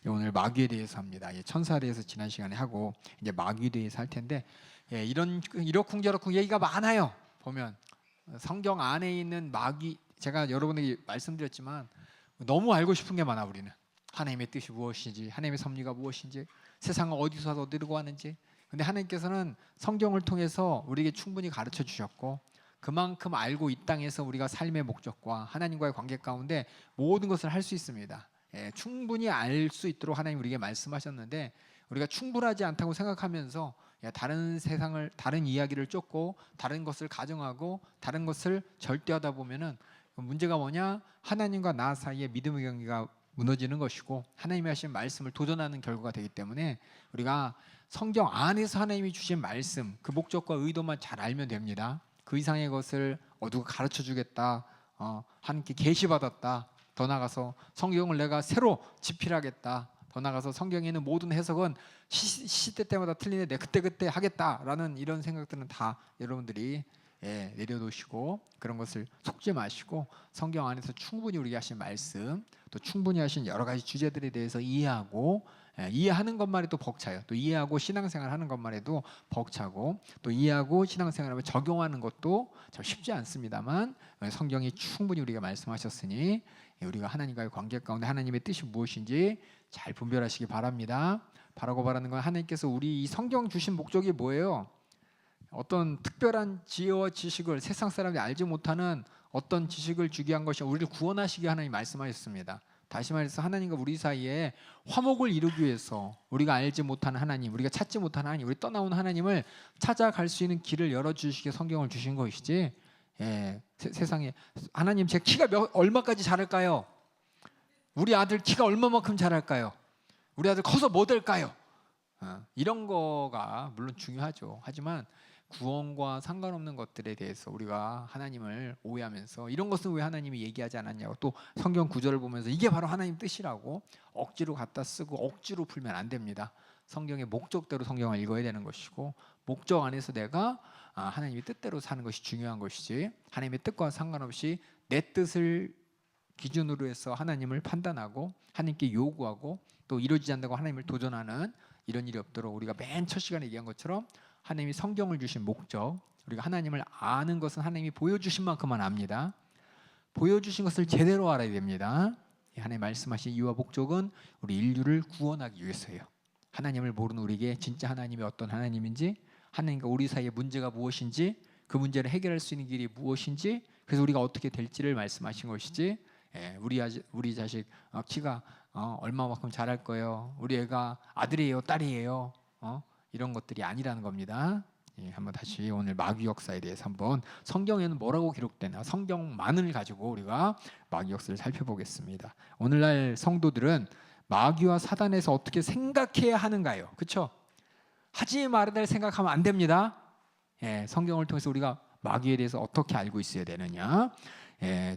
오늘 마귀에 대해서 합니다. 천사에 대해서 지난 시간에 하고 이제 마귀에 대해서 할 텐데, 이런 이러쿵저러쿵 얘기가 많아요. 보면 성경 안에 있는 마귀, 제가 여러분에게 말씀드렸지만 너무 알고 싶은 게 많아. 우리는 하나님의 뜻이 무엇인지, 하나님의 섭리가 무엇인지, 세상을 어디서 어디로 가는지. 근데 하나님께서는 성경을 통해서 우리에게 충분히 가르쳐 주셨고, 그만큼 알고 이 땅에서 우리가 삶의 목적과 하나님과의 관계 가운데 모든 것을 할 수 있습니다. 충분히 알 수 있도록 하나님 우리에게 말씀하셨는데, 우리가 충분하지 않다고 생각하면서 다른 세상을, 다른 이야기를 쫓고 다른 것을 가정하고 다른 것을 절대하다 보면은 문제가 뭐냐? 하나님과 나 사이의 믿음의 경계가 무너지는 것이고 하나님이 하신 말씀을 도전하는 결과가 되기 때문에, 우리가 성경 안에서 하나님이 주신 말씀, 그 목적과 의도만 잘 알면 됩니다. 그 이상의 것을 누가 가르쳐 주겠다, 하나님께 계시받았다, 더 나아가서 성경을 내가 새로 집필하겠다, 더 나아가서 성경에 있는 모든 해석은 시대 때마다 틀리네, 내가 그때 하겠다라는 이런 생각들은 다 여러분들이 내려놓으시고 그런 것을 속지 마시고, 성경 안에서 충분히 우리에게 하신 말씀, 또 충분히 하신 여러 가지 주제들에 대해서 이해하고, 이해하는 것만 해도 벅차요. 또 이해하고 신앙생활 하는 것만 해도 벅차고, 또 이해하고 신앙생활하면 적용하는 것도 참 쉽지 않습니다만, 성경이 충분히 우리가 말씀하셨으니 우리가 하나님과의 관계 가운데 하나님의 뜻이 무엇인지 잘 분별하시기 바랍니다. 바라고 바라는 건, 하나님께서 우리 이 성경 주신 목적이 뭐예요? 어떤 특별한 지혜와 지식을, 세상 사람이 알지 못하는 어떤 지식을 주기 위한 것이 우리를 구원하시기 하나님 말씀하셨습니다. 다시 말해서 하나님과 우리 사이에 화목을 이루기 위해서, 우리가 알지 못하는 하나님, 우리가 찾지 못하는 하나님, 우리 떠나온 하나님을 찾아갈 수 있는 길을 열어주시기에 성경을 주신 것이지, 세상에 하나님 제 키가 얼마까지 자랄까요? 우리 아들 키가 얼마만큼 자랄까요? 우리 아들 커서 뭐 될까요? 이런 거가 물론 중요하죠. 하지만 구원과 상관없는 것들에 대해서 우리가 하나님을 오해하면서, 이런 것은 왜 하나님이 얘기하지 않았냐고, 또 성경 구절을 보면서 이게 바로 하나님 뜻이라고 억지로 갖다 쓰고 억지로 풀면 안 됩니다. 성경의 목적대로 성경을 읽어야 되는 것이고, 목적 안에서 내가 하나님의 뜻대로 사는 것이 중요한 것이지, 하나님의 뜻과 상관없이 내 뜻을 기준으로 해서 하나님을 판단하고 하나님께 요구하고 또 이루어지지 않는다고 하나님을 도전하는 이런 일이 없도록, 우리가 맨 첫 시간에 얘기한 것처럼 하나님이 성경을 주신 목적, 우리가 하나님을 아는 것은 하나님이 보여주신 만큼만 압니다. 보여주신 것을 제대로 알아야 됩니다. 하나님 말씀하신 이유와 목적은 우리 인류를 구원하기 위해서예요. 하나님을 모르는 우리에게 진짜 하나님이 어떤 하나님인지, 하나님과 우리 사이의 문제가 무엇인지, 그 문제를 해결할 수 있는 길이 무엇인지, 그래서 우리가 어떻게 될지를 말씀하신 것이지, 우리 자식 키가 얼마만큼 자랄 거예요, 우리 애가 아들이에요 딸이에요, 이런 것들이 아니라는 겁니다. 한번 다시 오늘 마귀 역사에 대해서 한번, 성경에는 뭐라고 기록되나, 성경만을 가지고 우리가 마귀 역사를 살펴보겠습니다. 오늘날 성도들은 마귀와 사단에서 어떻게 생각해야 하는가요? 그렇죠? 하지 말아야 될 생각하면 안 됩니다. 성경을 통해서 우리가 마귀에 대해서 어떻게 알고 있어야 되느냐.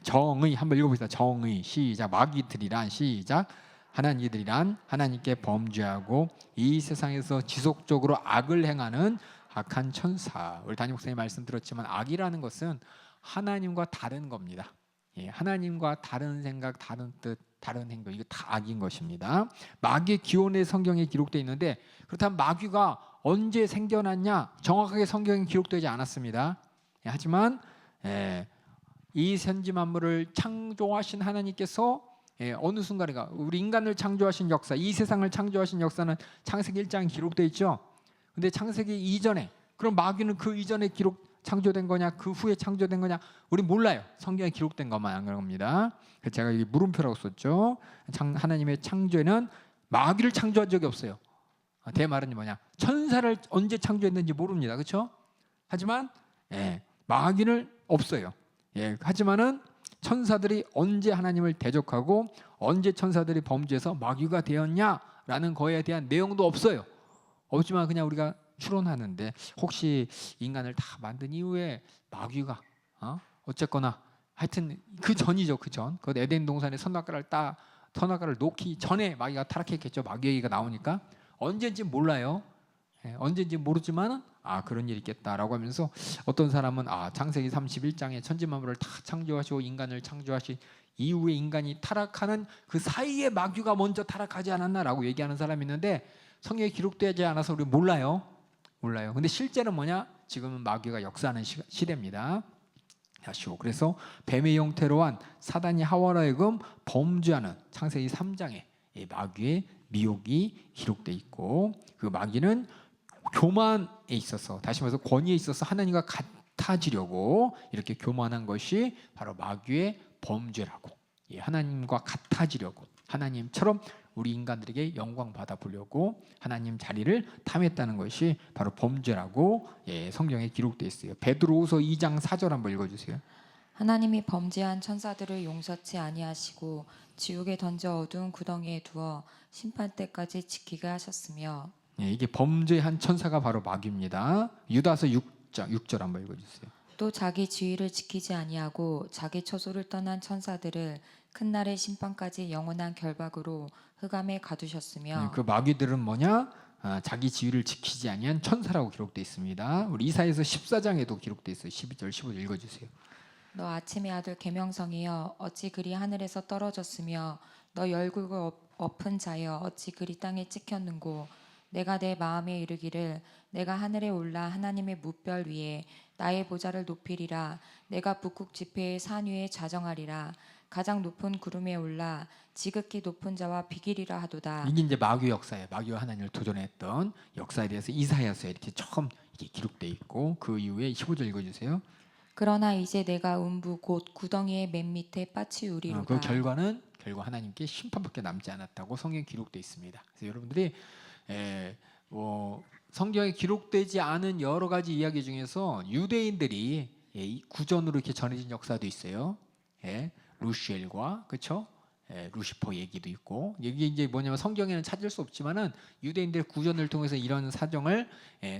정의 한번 읽어보겠습니다. 정의 시작. 마귀들이란 시작. 하나님들이란 하나님께 범죄하고 이 세상에서 지속적으로 악을 행하는 악한 천사. 우리 담임 목사님 말씀 들었지만, 악이라는 것은 하나님과 다른 겁니다. 하나님과 다른 생각, 다른 뜻, 다른 행동, 이거 다 악인 것입니다. 마귀의 기원의 성경에 기록되어 있는데, 그렇다면 마귀가 언제 생겨났냐? 정확하게 성경에 기록되지 않았습니다. 하지만 이 천지 만물을 창조하신 하나님께서 어느 순간인가 우리 인간을 창조하신 역사, 이 세상을 창조하신 역사는 창세기 1장에 기록되어 있죠. 근데 창세기 이전에, 그럼 마귀는 그 이전에 창조된 거냐, 그 후에 창조된 거냐, 우리 몰라요. 성경에 기록된 것만 안 그런 겁니다. 그래서 제가 여기 물음표라고 썼죠. 하나님의 창조에는 마귀를 창조한 적이 없어요. 대말은 뭐냐, 천사를 언제 창조했는지 모릅니다. 그렇죠? 하지만 마귀는 없어요. 하지만은 천사들이 언제 하나님을 대적하고 언제 천사들이 범죄해서 마귀가 되었냐라는 거에 대한 내용도 없어요. 없지만 그냥 우리가 추론하는데, 혹시 인간을 다 만든 이후에 마귀가 어쨌거나 하여튼 그 전이죠. 그 전, 그 에덴 동산에 선악과를 놓기 전에 마귀가 타락했겠죠. 마귀 얘기가 나오니까 언제인지 몰라요. 언제인지 모르지만 그런 일이 있겠다라고 하면서, 어떤 사람은 창세기 31장에 천지 만물을 다 창조하시고 인간을 창조하신 이후에 인간이 타락하는 그 사이에 마귀가 먼저 타락하지 않았나라고 얘기하는 사람이 있는데 성경에 기록되지 않아서 우리 몰라요. 근데 실제는 뭐냐? 지금은 마귀가 역사하는 시대입니다. 그래서 뱀의 형태로 한 사단이 하와로 하여금 범죄하는 창세기 3장에 마귀의 미혹이 기록되어 있고, 그 마귀는 교만에 있어서, 다시 말해서 권위에 있어서 하나님과 같아지려고 이렇게 교만한 것이 바로 마귀의 범죄라고. 하나님과 같아지려고, 하나님처럼 우리 인간들에게 영광 받아 보려고 하나님 자리를 탐했다는 것이 바로 범죄라고 성경에 기록되어 있어요. 베드로후서 2장 4절 한번 읽어주세요. 하나님이 범죄한 천사들을 용서치 아니하시고 지옥에 던져 어두운 구덩이에 두어 심판 때까지 지키게 하셨으며. 이게 범죄한 천사가 바로 마귀입니다. 유다서 6절 한번 읽어주세요. 또 자기 지위를 지키지 아니하고 자기 처소를 떠난 천사들을 큰 날의 심판까지 영원한 결박으로 흑암에 가두셨으며. 그 마귀들은 뭐냐? 자기 지위를 지키지 아니한 천사라고 기록되어 있습니다. 우리 이사야서 14장에도 기록되어 있어요. 12절 15절 읽어주세요. 너 아침의 아들 계명성이여 어찌 그리 하늘에서 떨어졌으며 너 열국을 엎은 자여 어찌 그리 땅에 찍혔는고. 내가 내 마음에 이르기를 내가 하늘에 올라 하나님의 무별 위에 나의 보좌를 높이리라. 내가 북극 지폐의 산 위에 자정하리라. 가장 높은 구름에 올라 지극히 높은 자와 비기리라 하도다. 이게 이제 마귀 역사예요. 마귀와 하나님을 도전했던 역사에 대해서 이사야서에 이렇게 처음 이게 기록되어 있고, 그 이후에 15절 읽어주세요. 그러나 이제 내가 음부 곧 구덩이의 맨 밑에 빠치우리로다. 그 결과는 결국 하나님께 심판밖에 남지 않았다고 성경에 기록되어 있습니다. 그래서 여러분들이 성경에 기록되지 않은 여러 가지 이야기 중에서 유대인들이 구전으로 이렇게 전해진 역사도 있어요. 루시엘과, 그렇죠? 루시퍼 얘기도 있고, 이게 이제 뭐냐면 성경에는 찾을 수 없지만은 유대인들의 구전을 통해서 이런 사정을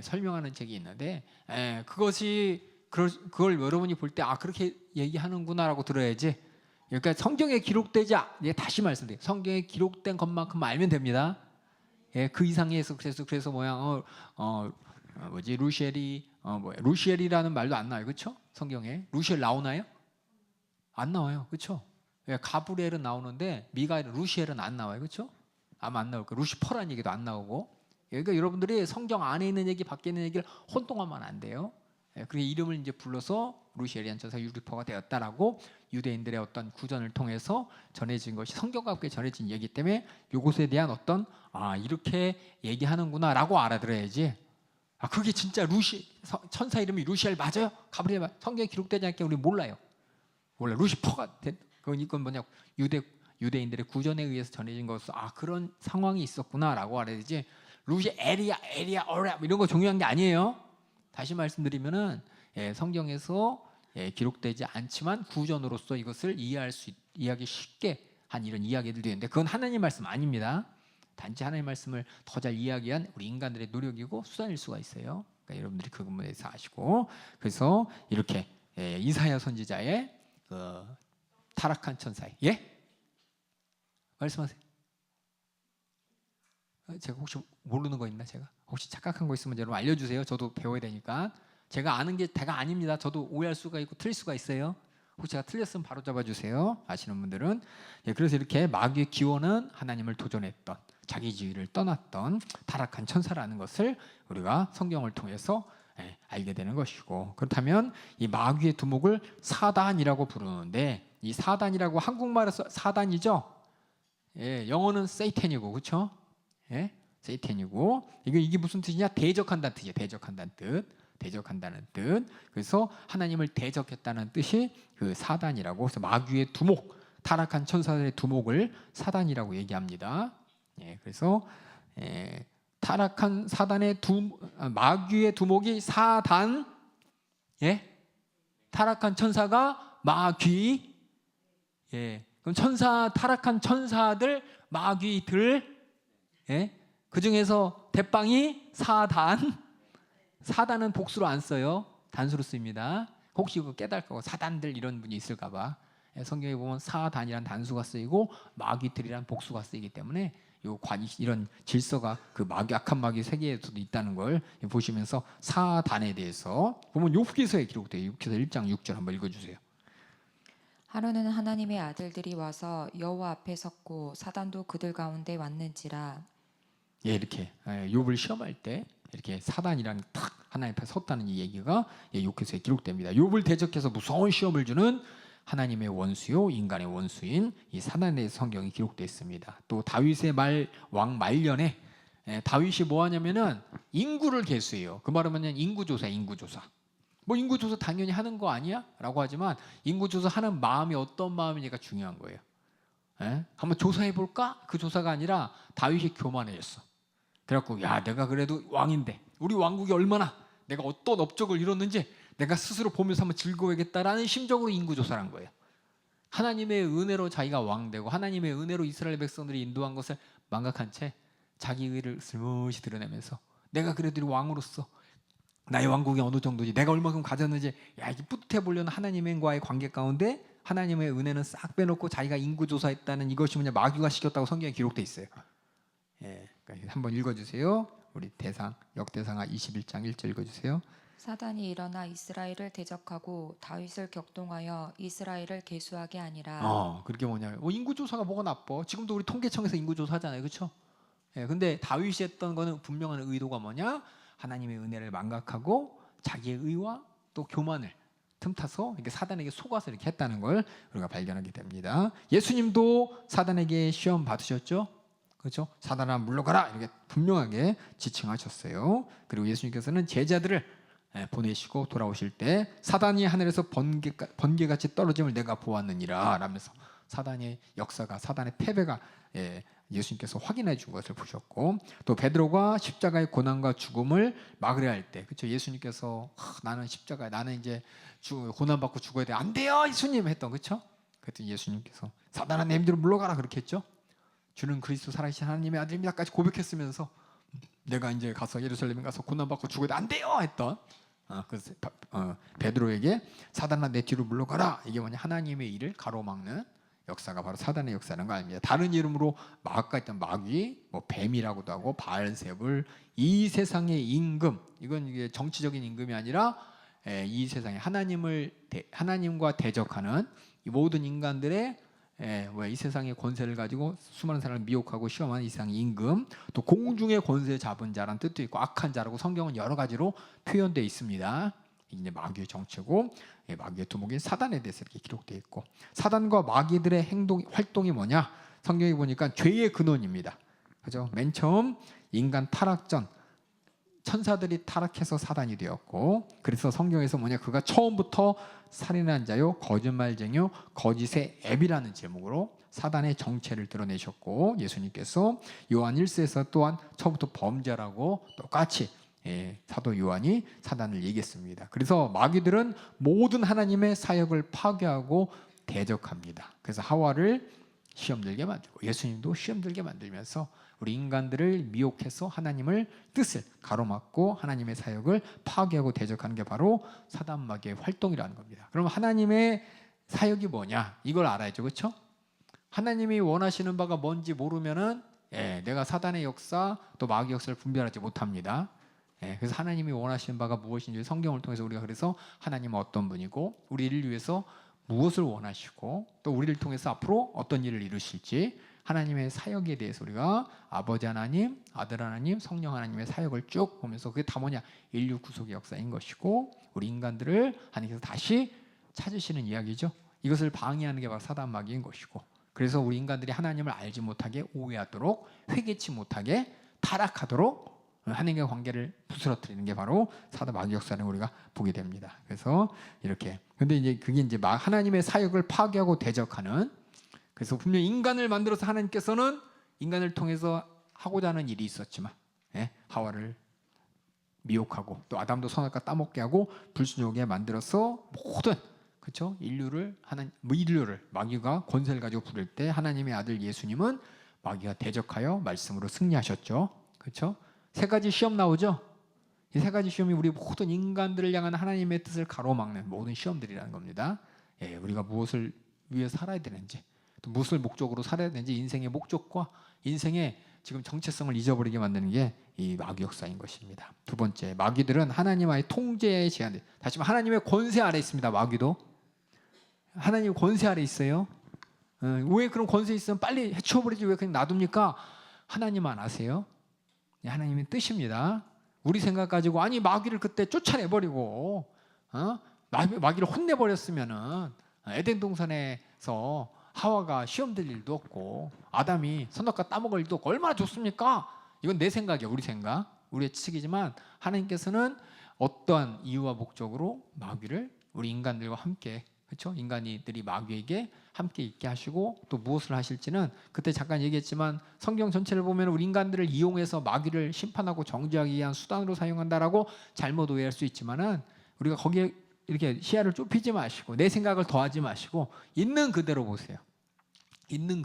설명하는 책이 있는데, 그걸 여러분이 볼 때 그렇게 얘기하는구나라고 들어야지. 그러니까 성경에 기록되지, 다시 말씀드려요. 성경에 기록된 것만큼 알면 됩니다. 그 이상에서 그래서 루시엘이라는 말도 안 나와요, 그렇죠? 성경에 루시엘 나오나요? 안 나와요, 그렇죠? 가브리엘은 나오는데 미가엘, 루시엘은 안 나와요, 그렇죠? 아마 안 나올 거예요. 루시퍼라는 얘기도 안 나오고. 그러니까 여러분들이 성경 안에 있는 얘기, 밖에 있는 얘기를 혼동하면 안 돼요. 그렇게 이름을 이제 불러서 루시엘이란 천사 유리퍼가 되었다라고 유대인들의 어떤 구전을 통해서 전해진 것이 성경과 함께 전해진 얘기 때문에 이것에 대한 어떤 이렇게 얘기하는구나라고 알아들어야지. 그게 진짜 천사 이름이 루시엘 맞아요? 가브리엘 성경에 기록되지 않게 우리 몰라요. 루시퍼가 된 이건 뭐냐? 유대인들의 구전에 의해서 전해진 것으로 그런 상황이 있었구나라고 알아야지. 루시엘이야 어라 이런 거 중요한 게 아니에요. 다시 말씀드리면은 성경에서 기록되지 않지만 구전으로서 이것을 이해하기 쉽게 한 이런 이야기들도 있는데, 그건 하나님 말씀 아닙니다. 단지 하나님 말씀을 더 잘 이해하기 위한 우리 인간들의 노력이고 수단일 수가 있어요. 그러니까 여러분들이 그 부분에 대해서 아시고, 그래서 이렇게 이사야 선지자의 타락한 천사의 말씀하세요. 제가 혹시 모르는 거 있나? 제가 혹시 착각한 거 있으면 여러분 알려주세요. 저도 배워야 되니까. 제가 아는 게 다가 아닙니다. 저도 오해할 수가 있고 틀릴 수가 있어요. 혹시 제가 틀렸으면 바로 잡아주세요. 아시는 분들은. 그래서 이렇게 마귀의 기원은 하나님을 도전했던, 자기 지위를 떠났던 타락한 천사라는 것을 우리가 성경을 통해서 알게 되는 것이고, 그렇다면 이 마귀의 두목을 사단이라고 부르는데, 이 사단이라고 한국말에서 사단이죠. 영어는 세이탄이고, 그렇죠? 세이탄이고, 이게 무슨 뜻이냐? 대적한다는 뜻이에요. 대적한다는 뜻. 그래서 하나님을 대적했다는 뜻이 그 사단이라고. 그래서 마귀의 두목, 타락한 천사들의 두목을 사단이라고 얘기합니다. 그래서 타락한 사단의 마귀의 두목이 사단, 타락한 천사가 마귀. 그럼 타락한 천사들, 마귀들. 그 중에서 대빵이 사단은 복수로 안 써요. 단수로 씁니다. 혹시 그거 깨달을까 봐, 사단들 이런 분이 있을까봐. 성경에 보면 사단이란 단수가 쓰이고 마귀들이란 복수가 쓰이기 때문에 이런 질서가 그 악한 마귀 세계에서도 있다는 걸 보시면서 사단에 대해서 보면 욥기서에 기록돼요. 욥기서 1장 6절 한번 읽어주세요. 하루는 하나님의 아들들이 와서 여호와 앞에 섰고 사단도 그들 가운데 왔는지라. 예, 이렇게 욥을 시험할 때 이렇게 사단이랑 탁 하나님 앞에 섰다는 이 얘기가 욥기서에 기록됩니다. 욥을 대적해서 무서운 시험을 주는 하나님의 원수요 인간의 원수인 이 사단에 대해서 성경이 기록되어 있습니다. 또 다윗의 왕 말년에 다윗이 뭐 하냐면은 인구를 계수해요. 그 말은 인구조사. 뭐 인구조사 당연히 하는 거 아니야? 라고 하지만 인구조사 하는 마음이 어떤 마음이냐가 중요한 거예요. 한번 조사해 볼까? 그 조사가 아니라 다윗이 교만해졌어. 그래갖고 야 내가 그래도 왕인데 우리 왕국이 얼마나 내가 어떤 업적을 이뤘는지 내가 스스로 보면서 한번 즐거워야겠다라는 심적으로 인구조사를 한 거예요. 하나님의 은혜로 자기가 왕되고 하나님의 은혜로 이스라엘 백성들이 인도한 것을 망각한 채 자기 의를 슬며시 드러내면서 내가 그래도 왕으로서 나의 왕국이 어느 정도지 내가 얼마큼 가졌는지 야 이게 뿌듯해 보려는 하나님과의 관계 가운데 하나님의 은혜는 싹 빼놓고 자기가 인구조사했다는 이것이 마귀가 시켰다고 성경에 기록돼 있어요. 그러니까 한번 읽어주세요. 우리 역대상하 21장 1절 읽어주세요. 사단이 일어나 이스라엘을 대적하고 다윗을 격동하여 이스라엘을 계수하게 아니라. 그렇게 인구조사가 뭐가 나빠? 지금도 우리 통계청에서 인구조사하잖아요, 그렇죠? 근데 다윗이 했던 거는 분명한 의도가 뭐냐? 하나님의 은혜를 망각하고 자기의 의와 또 교만을 틈타서 이렇게 사단에게 속아서 이렇게 했다는 걸 우리가 발견하게 됩니다. 예수님도 사단에게 시험 받으셨죠? 그렇죠? 사단아 물러가라 이렇게 분명하게 지칭하셨어요. 그리고 예수님께서는 제자들을 보내시고 돌아오실 때 사단이 하늘에서 번개같이 떨어짐을 내가 보았느니라 라면서 사단의 역사가 사단의 패배가 예수님께서 확인해 준 것을 보셨고 또 베드로가 십자가의 고난과 죽음을 막으려 할 때 그렇죠? 예수님께서 나는 십자가에 나는 이제 고난 받고 죽어야 돼 안 돼요 예수님 했던 그렇죠? 그랬더니 예수님께서 사단아 내 힘대로 물러가라 그렇게 했죠. 주는 그리스도 살아계신 하나님의 아들입니다까지 고백했으면서 내가 이제 가서 예루살렘에 가서 고난 받고 죽어야 돼 안 돼요 했던 베드로에게 사단아 내 뒤로 물러가라 이게 하나님의 일을 가로막는 역사가 바로 사단의 역사라는 거 아닙니다. 다른 이름으로 마귀가 있던 마귀, 뱀이라고도 하고 바알세불, 이 세상의 임금 이건 이게 정치적인 임금이 아니라 이 세상에 하나님과 대적하는 이 모든 인간들의 이 세상의 권세를 가지고 수많은 사람을 미혹하고 시험하는 이 세상의 임금, 또 공중의 권세 잡은 자라는 뜻도 있고 악한 자라고 성경은 여러 가지로 표현되어 있습니다. 이제 마귀의 정체고 마귀의 두목인 사단에 대해서 이렇게 기록되어 있고 사단과 마귀들의 활동이 뭐냐? 성경에 보니까 죄의 근원입니다. 그죠? 맨 처음 인간 타락 전 천사들이 타락해서 사단이 되었고 그래서 성경에서 그가 처음부터 살인한 자요 거짓말쟁이요 거짓의 앱이라는 제목으로 사단의 정체를 드러내셨고 예수님께서 요한 1서에서 또한 처음부터 범죄라고 똑같이 사도 요한이 사단을 얘기했습니다. 그래서 마귀들은 모든 하나님의 사역을 파괴하고 대적합니다. 그래서 하와를 시험들게 만들고 예수님도 시험들게 만들면서 우리 인간들을 미혹해서 하나님을 뜻을 가로막고 하나님의 사역을 파괴하고 대적하는 게 바로 사단 마귀의 활동이라는 겁니다. 그럼 하나님의 사역이 뭐냐? 이걸 알아야죠, 그렇죠? 하나님이 원하시는 바가 뭔지 모르면은 내가 사단의 역사 또 마귀 역사를 분별하지 못합니다. 그래서 하나님이 원하시는 바가 무엇인지 성경을 통해서 우리가 그래서 하나님은 어떤 분이고 우리를 위해서 무엇을 원하시고 또 우리를 통해서 앞으로 어떤 일을 이루실지 하나님의 사역에 대해서 우리가 아버지 하나님, 아들 하나님, 성령 하나님의 사역을 쭉 보면서 그게 다 인류 구속의 역사인 것이고 우리 인간들을 하나님께서 다시 찾으시는 이야기죠. 이것을 방해하는 게 바로 사단 마귀인 것이고 그래서 우리 인간들이 하나님을 알지 못하게 오해하도록 회개치 못하게 타락하도록 하나님과 관계를 부스러뜨리는 게 바로 사단 마귀 역사를 우리가 보게 됩니다. 그래서 이렇게 근데 이제 그게 이제 하나님의 사역을 파괴하고 대적하는 그래서 분명히 인간을 만들어서 하나님께서는 인간을 통해서 하고자 하는 일이 있었지만 하와를 미혹하고 또 아담도 선악과 따먹게 하고 불순종하게 만들어서 모든 그렇죠 인류를 마귀가 권세를 가지고 부릴 때 하나님의 아들 예수님은 마귀가 대적하여 말씀으로 승리하셨죠. 그렇죠? 세 가지 시험 나오죠. 이 세 가지 시험이 우리 모든 인간들을 향한 하나님의 뜻을 가로막는 모든 시험들이라는 겁니다. 우리가 무엇을 위해 살아야 되는지 또 무엇을 목적으로 살아야 되는지 인생의 목적과 인생의 지금 정체성을 잊어버리게 만드는 게 이 마귀 역사인 것입니다. 두 번째, 마귀들은 하나님의 통제에 제한돼 다시 말해 하나님의 권세 아래 있습니다. 마귀도 하나님 권세 아래 있어요. 왜 그런 권세 있으면 빨리 해치워버리지 왜 그냥 놔둡니까? 하나님만 아세요. 하나님의 뜻입니다. 우리 생각 가지고 아니 마귀를 그때 쫓아내버리고 마귀를 혼내버렸으면은 에덴 동산에서 하와가 시험 들 일도 없고 아담이 선악과 따먹을 일도 없고 얼마나 좋습니까? 이건 내 생각이야. 우리 생각, 우리의 치이지만 하나님께서는 어떠한 이유와 목적으로 마귀를 우리 인간들과 함께, 그렇죠? 인간이들이 마귀에게 함께 있게 하시고 또 무엇을 하실지는 그때 잠깐 얘기했지만 성경 전체를 보면 우리 인간들을 이용해서 마귀를 심판하고 정죄하기 위한 수단으로 사용한다라고 잘못 오해할 수 있지만은 우리가 거기에 이렇게 시야를 좁히지 마시고 내 생각을 더하지 마시고 있는 그대로 보세요. 있는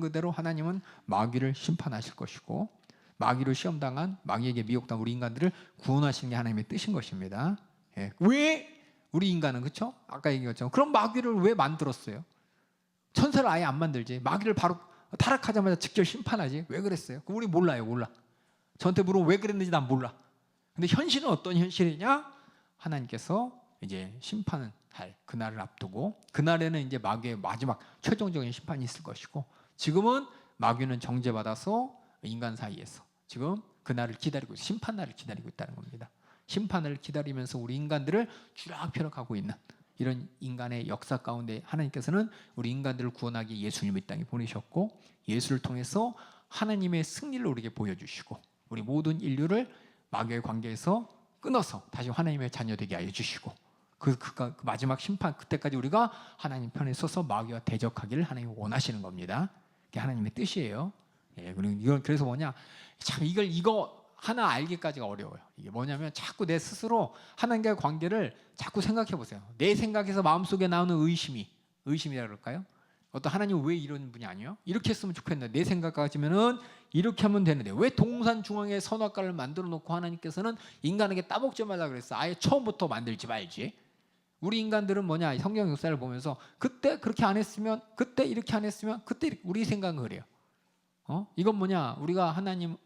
그대로 하나님은 마귀를 심판하실 것이고 마귀로 시험당한 마귀에게 미혹당한 우리 인간들을 구원하시는 게 하나님의 뜻인 것입니다. 왜 우리 인간은 그렇죠? 아까 얘기했죠. 그럼 마귀를 왜 만들었어요? 천사를 아예 안 만들지. 마귀를 바로 타락하자마자 직접 심판하지. 왜 그랬어요? 그럼 우리 몰라요. 저한테 물어보면 왜 그랬는지 난 몰라. 근데 현실은 어떤 현실이냐? 하나님께서 이제 심판할 그날을 앞두고 그날에는 이제 마귀의 마지막 최종적인 심판이 있을 것이고 지금은 마귀는 정죄받아서 인간 사이에서 지금 그날을 기다리고 심판 날을 기다리고 있다는 겁니다. 심판을 기다리면서 우리 인간들을 쥐락펴락하고 있는 이런 인간의 역사 가운데 하나님께서는 우리 인간들을 구원하기 위해 예수님을 이 땅에 보내셨고 예수를 통해서 하나님의 승리를 우리에게 보여주시고 우리 모든 인류를 마귀의 관계에서 끊어서 다시 하나님의 자녀되게 하여 주시고 그 마지막 심판 그때까지 우리가 하나님 편에 서서 마귀와 대적하기를 하나님이 원하시는 겁니다. 그게 하나님의 뜻이에요. 그래서 뭐냐, 참 이거 하나 알기까지가 어려워요. 이게 뭐냐면 자꾸 내 스스로 하나님과의 관계를 자꾸 생각해 보세요. 내 생각에서 마음속에 나오는 의심이라 그럴까요? 어떤 하나님 왜 이런 분이 아니에요? 이렇게 했으면 좋겠는데 내 생각 가지면은 이렇게 하면 되는데 왜 동산 중앙에 선악과를 만들어 놓고 하나님께서는 인간에게 따먹지 말라 그랬어? 아예 처음부터 만들지 말지. 우리 인간들은 뭐냐, 성경 역사를 보면서 그때 그렇게 안 했으면, 그때 이렇게 안 했으면, 그때 이렇게, 우리 생각은 그래요. 이건 뭐냐, 우리가 하나님이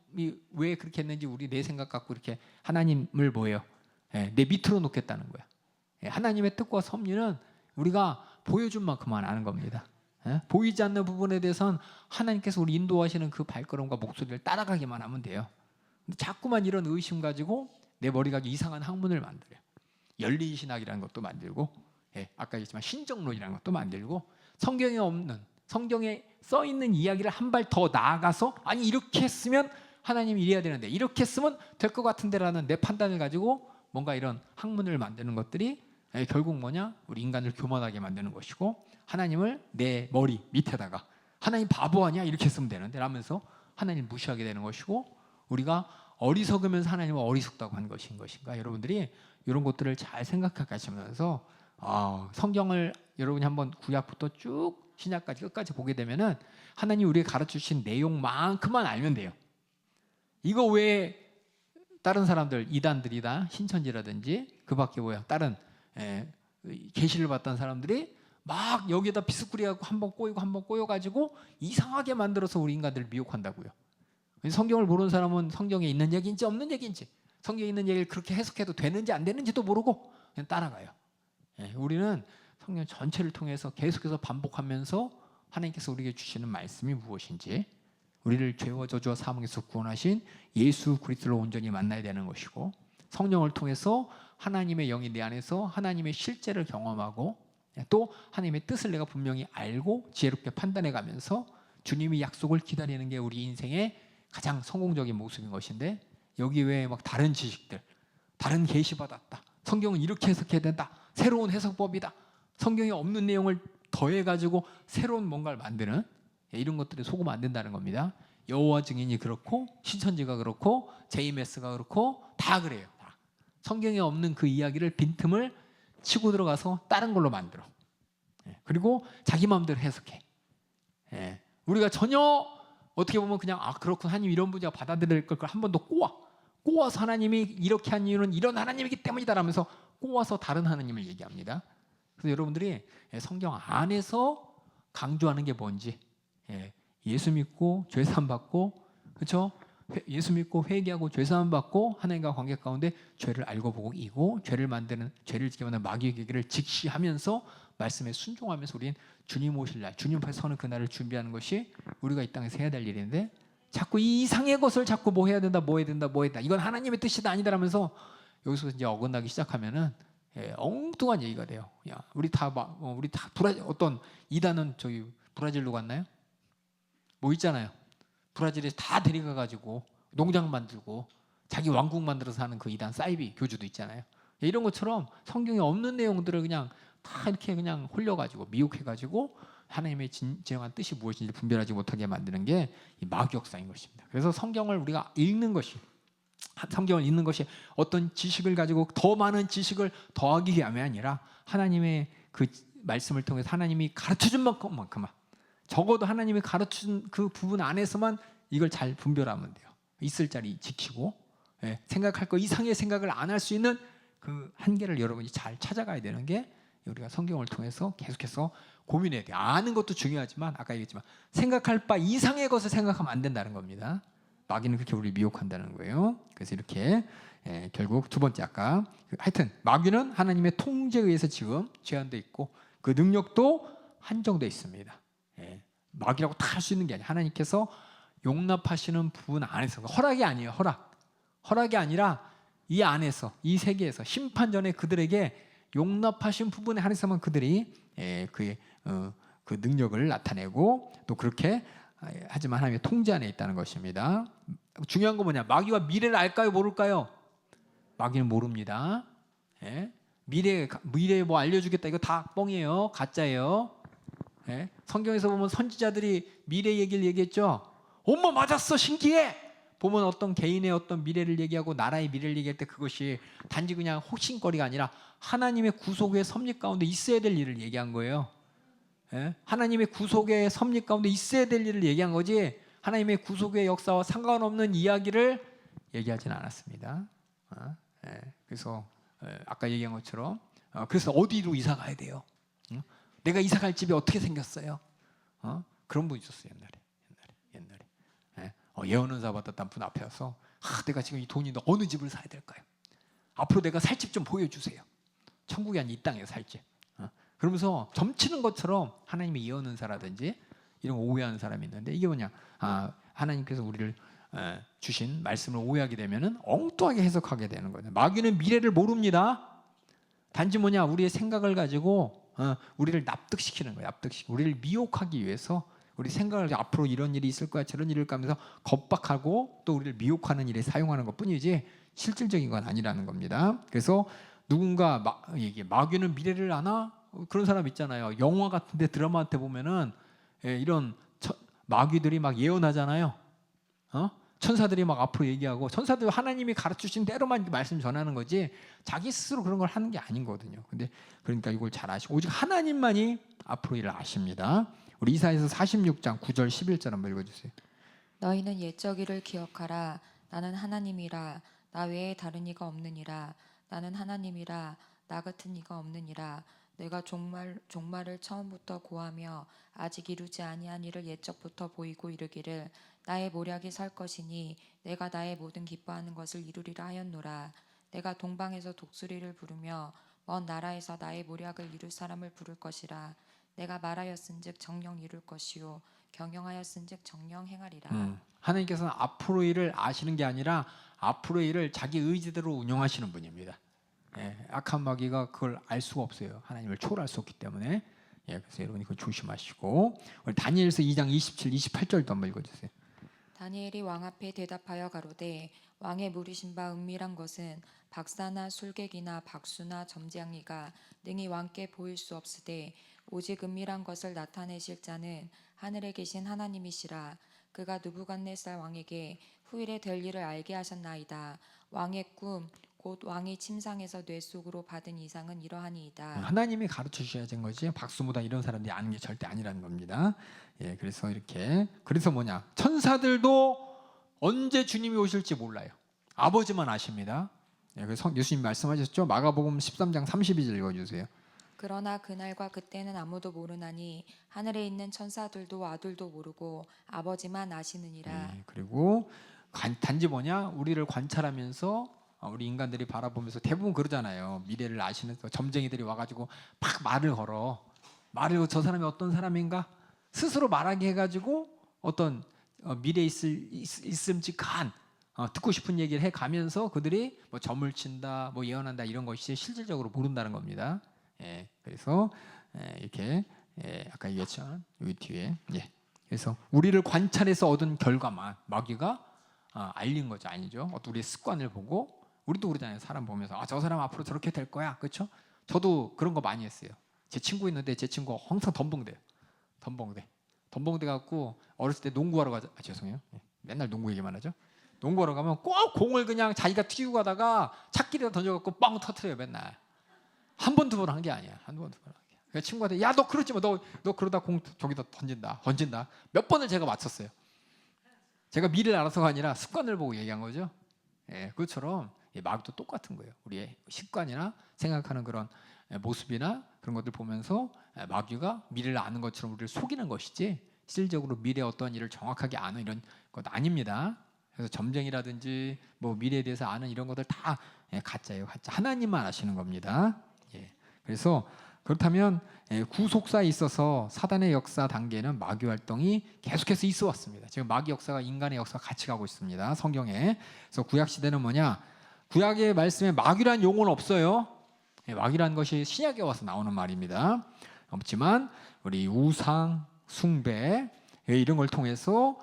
왜 그렇게 했는지 우리 내 생각 갖고 이렇게 하나님을 뭐예요? 내 밑으로 놓겠다는 거야. 하나님의 뜻과 섭리는 우리가 보여준 만큼만 아는 겁니다. 보이지 않는 부분에 대해서는 하나님께서 우리 인도하시는 그 발걸음과 목소리를 따라가기만 하면 돼요. 근데 자꾸만 이런 의심 가지고 내 머리 가지고 이상한 학문을 만들어요. 열린 신학이라는 것도 만들고, 아까 얘기했지만 신정론이라는 것도 만들고, 성경에 없는, 성경에 써 있는 이야기를 한 발 더 나아가서 아니 이렇게 했으면 하나님이 이래야 되는데 이렇게 했으면 될 것 같은데라는 내 판단을 가지고 뭔가 이런 학문을 만드는 것들이 결국 뭐냐, 우리 인간을 교만하게 만드는 것이고 하나님을 내 머리 밑에다가 하나님 바보 아니야? 이렇게 했으면 되는데 라면서 하나님을 무시하게 되는 것이고 우리가 어리석으면서 하나님을 어리석다고 한 것인 것인가. 여러분들이 이런 것들을 잘 생각하게 하시면서 성경을 여러분이 한번 구약부터 쭉 신약까지 끝까지 보게 되면은 하나님 우리에게 가르쳐주신 내용만큼만 알면 돼요. 이거 왜 다른 사람들 이단들이다 신천지라든지 그 밖에 뭐야 다른 계시를 받던 사람들이 막 여기에다 비스꾸리하고 한번 꼬여가지고 이상하게 만들어서 우리 인간들을 미혹한다고요. 성경을 모르는 사람은 성경에 있는 얘기인지 없는 얘기인지 성경에 있는 얘기를 그렇게 해석해도 되는지 안 되는지도 모르고 그냥 따라가요. 우리는 성경 전체를 통해서 계속해서 반복하면서 하나님께서 우리에게 주시는 말씀이 무엇인지 우리를 죄와 저주와 사망에서 구원하신 예수 그리스도를 온전히 만나야 되는 것이고 성령을 통해서 하나님의 영이 내 안에서 하나님의 실제를 경험하고 또 하나님의 뜻을 내가 분명히 알고 지혜롭게 판단해가면서 주님이 약속을 기다리는 게 우리 인생의 가장 성공적인 모습인 것인데 여기 외에 막 다른 지식들, 다른 계시 받았다, 성경은 이렇게 해석해야 된다, 새로운 해석법이다, 성경에 없는 내용을 더해가지고 새로운 뭔가를 만드는 이런 것들에 속으면 안 된다는 겁니다. 여호와 증인이 그렇고 신천지가 그렇고 JMS가 그렇고 다 그래요. 다. 성경에 없는 그 이야기를 빈틈을 치고 들어가서 다른 걸로 만들어. 그리고 자기 마음대로 해석해. 우리가 전혀 어떻게 보면 그냥 그렇군, 하나님 이런 분야가 받아들일 걸 한 번 더 꼬아서 하나님이 이렇게 한 이유는 이런 하나님이기 때문이다 라면서 꼬아서 다른 하나님을 얘기합니다. 그래서 여러분들이 성경 안에서 강조하는 게 뭔지, 예수 믿고 죄사함 받고, 그렇죠? 예수 믿고 회개하고 죄사함 받고 하나님과 관계 가운데 죄를 알고 보고 이고 죄를 지게 만드는 마귀의 계기를 직시하면서 말씀에 순종하면서 우리는 주님 오실 날, 주님 앞에 서는 그날을 준비하는 것이 우리가 이 땅에서 해야 될 일인데 자꾸 이 이상의 것을 자꾸 뭐 해야 된다, 뭐 해야 된다, 뭐 해야 된다. 이건 하나님의 뜻이다 아니다라면서 여기서 이제 어긋나기 시작하면은 엉뚱한 얘기가 돼요. 야, 우리 다 브라질 어떤 이단은 저기 브라질로 갔나요? 뭐 있잖아요. 브라질에 다 데려가 가지고 농장 만들고 자기 왕국 만들어서 하는 그 이단 사이비 교주도 있잖아요. 이런 것처럼 성경에 없는 내용들을 그냥 다 이렇게 그냥 홀려가지고 미혹해가지고 하나님의 진정한 뜻이 무엇인지 분별하지 못하게 만드는 게 이 마귀역사인 것입니다. 그래서 성경을 우리가 읽는 것이 어떤 지식을 가지고 더 많은 지식을 더하기 위함이 아니라 하나님의 그 말씀을 통해서 하나님이 가르쳐준 만큼만 적어도 하나님이 가르쳐준 그 부분 안에서만 이걸 잘 분별하면 돼요. 있을 자리 지키고 생각할 거 이상의 생각을 안 할 수 있는 그 한계를 여러분이 잘 찾아가야 되는 게 우리가 성경을 통해서 계속해서 고민해야 돼요. 아는 것도 중요하지만 아까 얘기했지만 생각할 바 이상의 것을 생각하면 안 된다는 겁니다. 마귀는 그렇게 우리를 미혹한다는 거예요. 그래서 이렇게 결국 두 번째 아까 하여튼 마귀는 하나님의 통제에 의해서 지금 제한되어 있고 그 능력도 한정되어 있습니다. 마귀라고 다 할 수 있는 게 아니에요. 하나님께서 용납하시는 부분 안에서 허락이 아니에요. 허락이 아니라 이 안에서 이 세계에서 심판 전에 그들에게 용납하신 부분에 한해서만 그들이 그 능력을 나타내고 또 그렇게 하지만 하나님의 통제 안에 있다는 것입니다. 중요한 건 뭐냐? 마귀가 미래를 알까요? 모를까요? 마귀는 모릅니다. 미래에 뭐 알려주겠다 이거 다 뻥이에요. 가짜예요. 성경에서 보면 선지자들이 미래 얘기를 얘기했죠. 엄마 맞았어 신기해. 보면 어떤 개인의 어떤 미래를 얘기하고 나라의 미래를 얘기할 때 그것이 단지 그냥 혹신거리가 아니라 하나님의 구속의 섭리 가운데 있어야 될 일을 얘기한 거예요. 하나님의 구속의 섭리 가운데 있어야 될 일을 얘기한 거지 하나님의 구속의 역사와 상관없는 이야기를 얘기하진 않았습니다. 그래서 아까 얘기한 것처럼 그래서 어디로 이사 가야 돼요? 내가 이사 갈 집이 어떻게 생겼어요? 그런 분 있었어요 옛날에 예언은사 받았던 분 앞에 와서 내가 지금 이 돈이 어느 집을 사야 될까요? 앞으로 내가 살 집 좀 보여주세요. 천국이 아닌 이 땅에 살 집. 그러면서 점치는 것처럼 하나님의 예언은사라든지 이런 거 오해하는 사람이 있는데 이게 뭐냐? 하나님께서 우리를 주신 말씀을 오해하게 되면은 엉뚱하게 해석하게 되는 거예요. 마귀는 미래를 모릅니다. 단지 뭐냐? 우리의 생각을 가지고 우리를 납득시키는 거예요. 우리를 미혹하기 위해서 우리 생각을 앞으로 이런 일이 있을 거야 저런 일을 하면서 겁박하고 또 우리를 미혹하는 일에 사용하는 것뿐이지 실질적인 건 아니라는 겁니다. 그래서 누군가 마귀는 미래를 아나? 그런 사람 있잖아요. 영화 같은데 드라마 한테 보면은 이런 마귀들이 막 예언하잖아요. 천사들이 막 앞으로 얘기하고 천사들 하나님이 가르치신 대로만 말씀 전하는 거지 자기 스스로 그런 걸 하는 게 아니거든요. 근데 그러니까 이걸 잘 아시고 오직 하나님만이 앞으로 일을 아십니다. 우리 이사야서 46장 9절 11절 한번 읽어주세요. 너희는 옛적 일을 기억하라. 나는 하나님이라. 나 외에 다른 이가 없느니라. 나는 하나님이라. 나 같은 이가 없느니라. 내가 종말을 처음부터 고하며 아직 이루지 아니한 일을 옛적부터 보이고 이르기를 나의 모략이 설 것이니 내가 나의 모든 기뻐하는 것을 이루리라 하였노라. 내가 동방에서 독수리를 부르며 먼 나라에서 나의 모략을 이룰 사람을 부를 것이라. 내가 말하였은즉 정령 이룰 것이요 경영하였은즉 정령 행하리라. 하나님께서는 앞으로 일을 아시는 게 아니라 앞으로의 일을 자기 의지대로 운영하시는 분입니다. 악한 마귀가 그걸 알 수가 없어요. 하나님을 초월할 수 없기 때문에. 그래서 여러분이 그걸 조심하시고 우리 다니엘서 2장 27, 28절도 한번 읽어주세요. 다니엘이 왕 앞에 대답하여 가로되 왕의 물으신 바 은밀한 것은 박사나 술객이나 박수나 점쟁이가 능히 왕께 보일 수 없으되 오직 은밀한 것을 나타내실 자는 하늘에 계신 하나님이시라. 그가 느부갓네살 왕에게 후일에 될 일을 알게 하셨나이다. 왕의 꿈 곧 왕이 침상에서 뇌 속으로 받은 이상은 이러하니이다. 하나님이 가르쳐 주셔야 되는 거지 박수무당 이런 사람들이 아는 게 절대 아니라는 겁니다. 그래서 그래서 뭐냐? 천사들도 언제 주님이 오실지 몰라요. 아버지만 아십니다. 그래서 예수님 말씀하셨죠. 마가복음 13장 32절 읽어주세요. 그러나 그날과 그때는 아무도 모르나니 하늘에 있는 천사들도 아들도 모르고 아버지만 아시느니라. 그리고 단지 뭐냐? 우리를 관찰하면서 우리 인간들이 바라보면서 대부분 그러잖아요. 미래를 아시는 점쟁이들이 와가지고 막 말을 걸어. 말을 저 사람이 어떤 사람인가 스스로 말하게 해가지고 어떤 미래에 있음직한 듣고 싶은 얘기를 해가면서 그들이 뭐 점을 친다, 뭐 예언한다 이런 것이 실질적으로 모른다는 겁니다. 예, 그래서 이렇게 아까 얘기했죠. 여기 뒤에. 예. 그래서 우리를 관찰해서 얻은 결과만 마귀가 알린 거죠. 아니죠. 어떤 우리의 습관을 보고 우리도 그러잖아요. 사람 보면서 저 사람 앞으로 저렇게 될 거야. 그렇죠? 저도 그런 거 많이 했어요. 제 친구 있는데 제 친구가 항상 덤벙대요. 덤벙대 갖고 어렸을 때 농구하러 가자. 죄송해요. 맨날 농구 얘기만 하죠. 농구하러 가면 꼭 공을 그냥 자기가 튀고 가다가 찻길에다 던져갖고 뻥 터트려요. 맨날. 한 번 두 번 한 게 아니야. 한 번 두 번 한 게. 그러니까 친구한테 야 너 그러지 마. 너 그러다 공 저기다 던진다. 몇 번을 제가 맞췄어요. 제가 미래를 알아서가 아니라 습관을 보고 얘기한 거죠. 예, 그것처럼 마귀도 똑같은 거예요. 우리의 습관이나 생각하는 그런 모습이나 그런 것들 보면서 마귀가 미래를 아는 것처럼 우리를 속이는 것이지 실질적으로 미래의 어떤 일을 정확하게 아는 이런 것 아닙니다. 그래서 점쟁이라든지 뭐 미래에 대해서 아는 이런 것들 다 가짜예요. 가짜. 하나님만 아시는 겁니다. 예. 그래서 그렇다면 구속사에 있어서 사단의 역사 단계는 마귀 활동이 계속해서 있어 왔습니다. 지금 마귀 역사가 인간의 역사가 같이 가고 있습니다. 성경에. 그래서 구약 시대는 뭐냐? 구약의 말씀에 마귀란 용어는 없어요. 마귀라는 것이 신약에 와서 나오는 말입니다. 없지만 우리 우상 숭배 이런 걸 통해서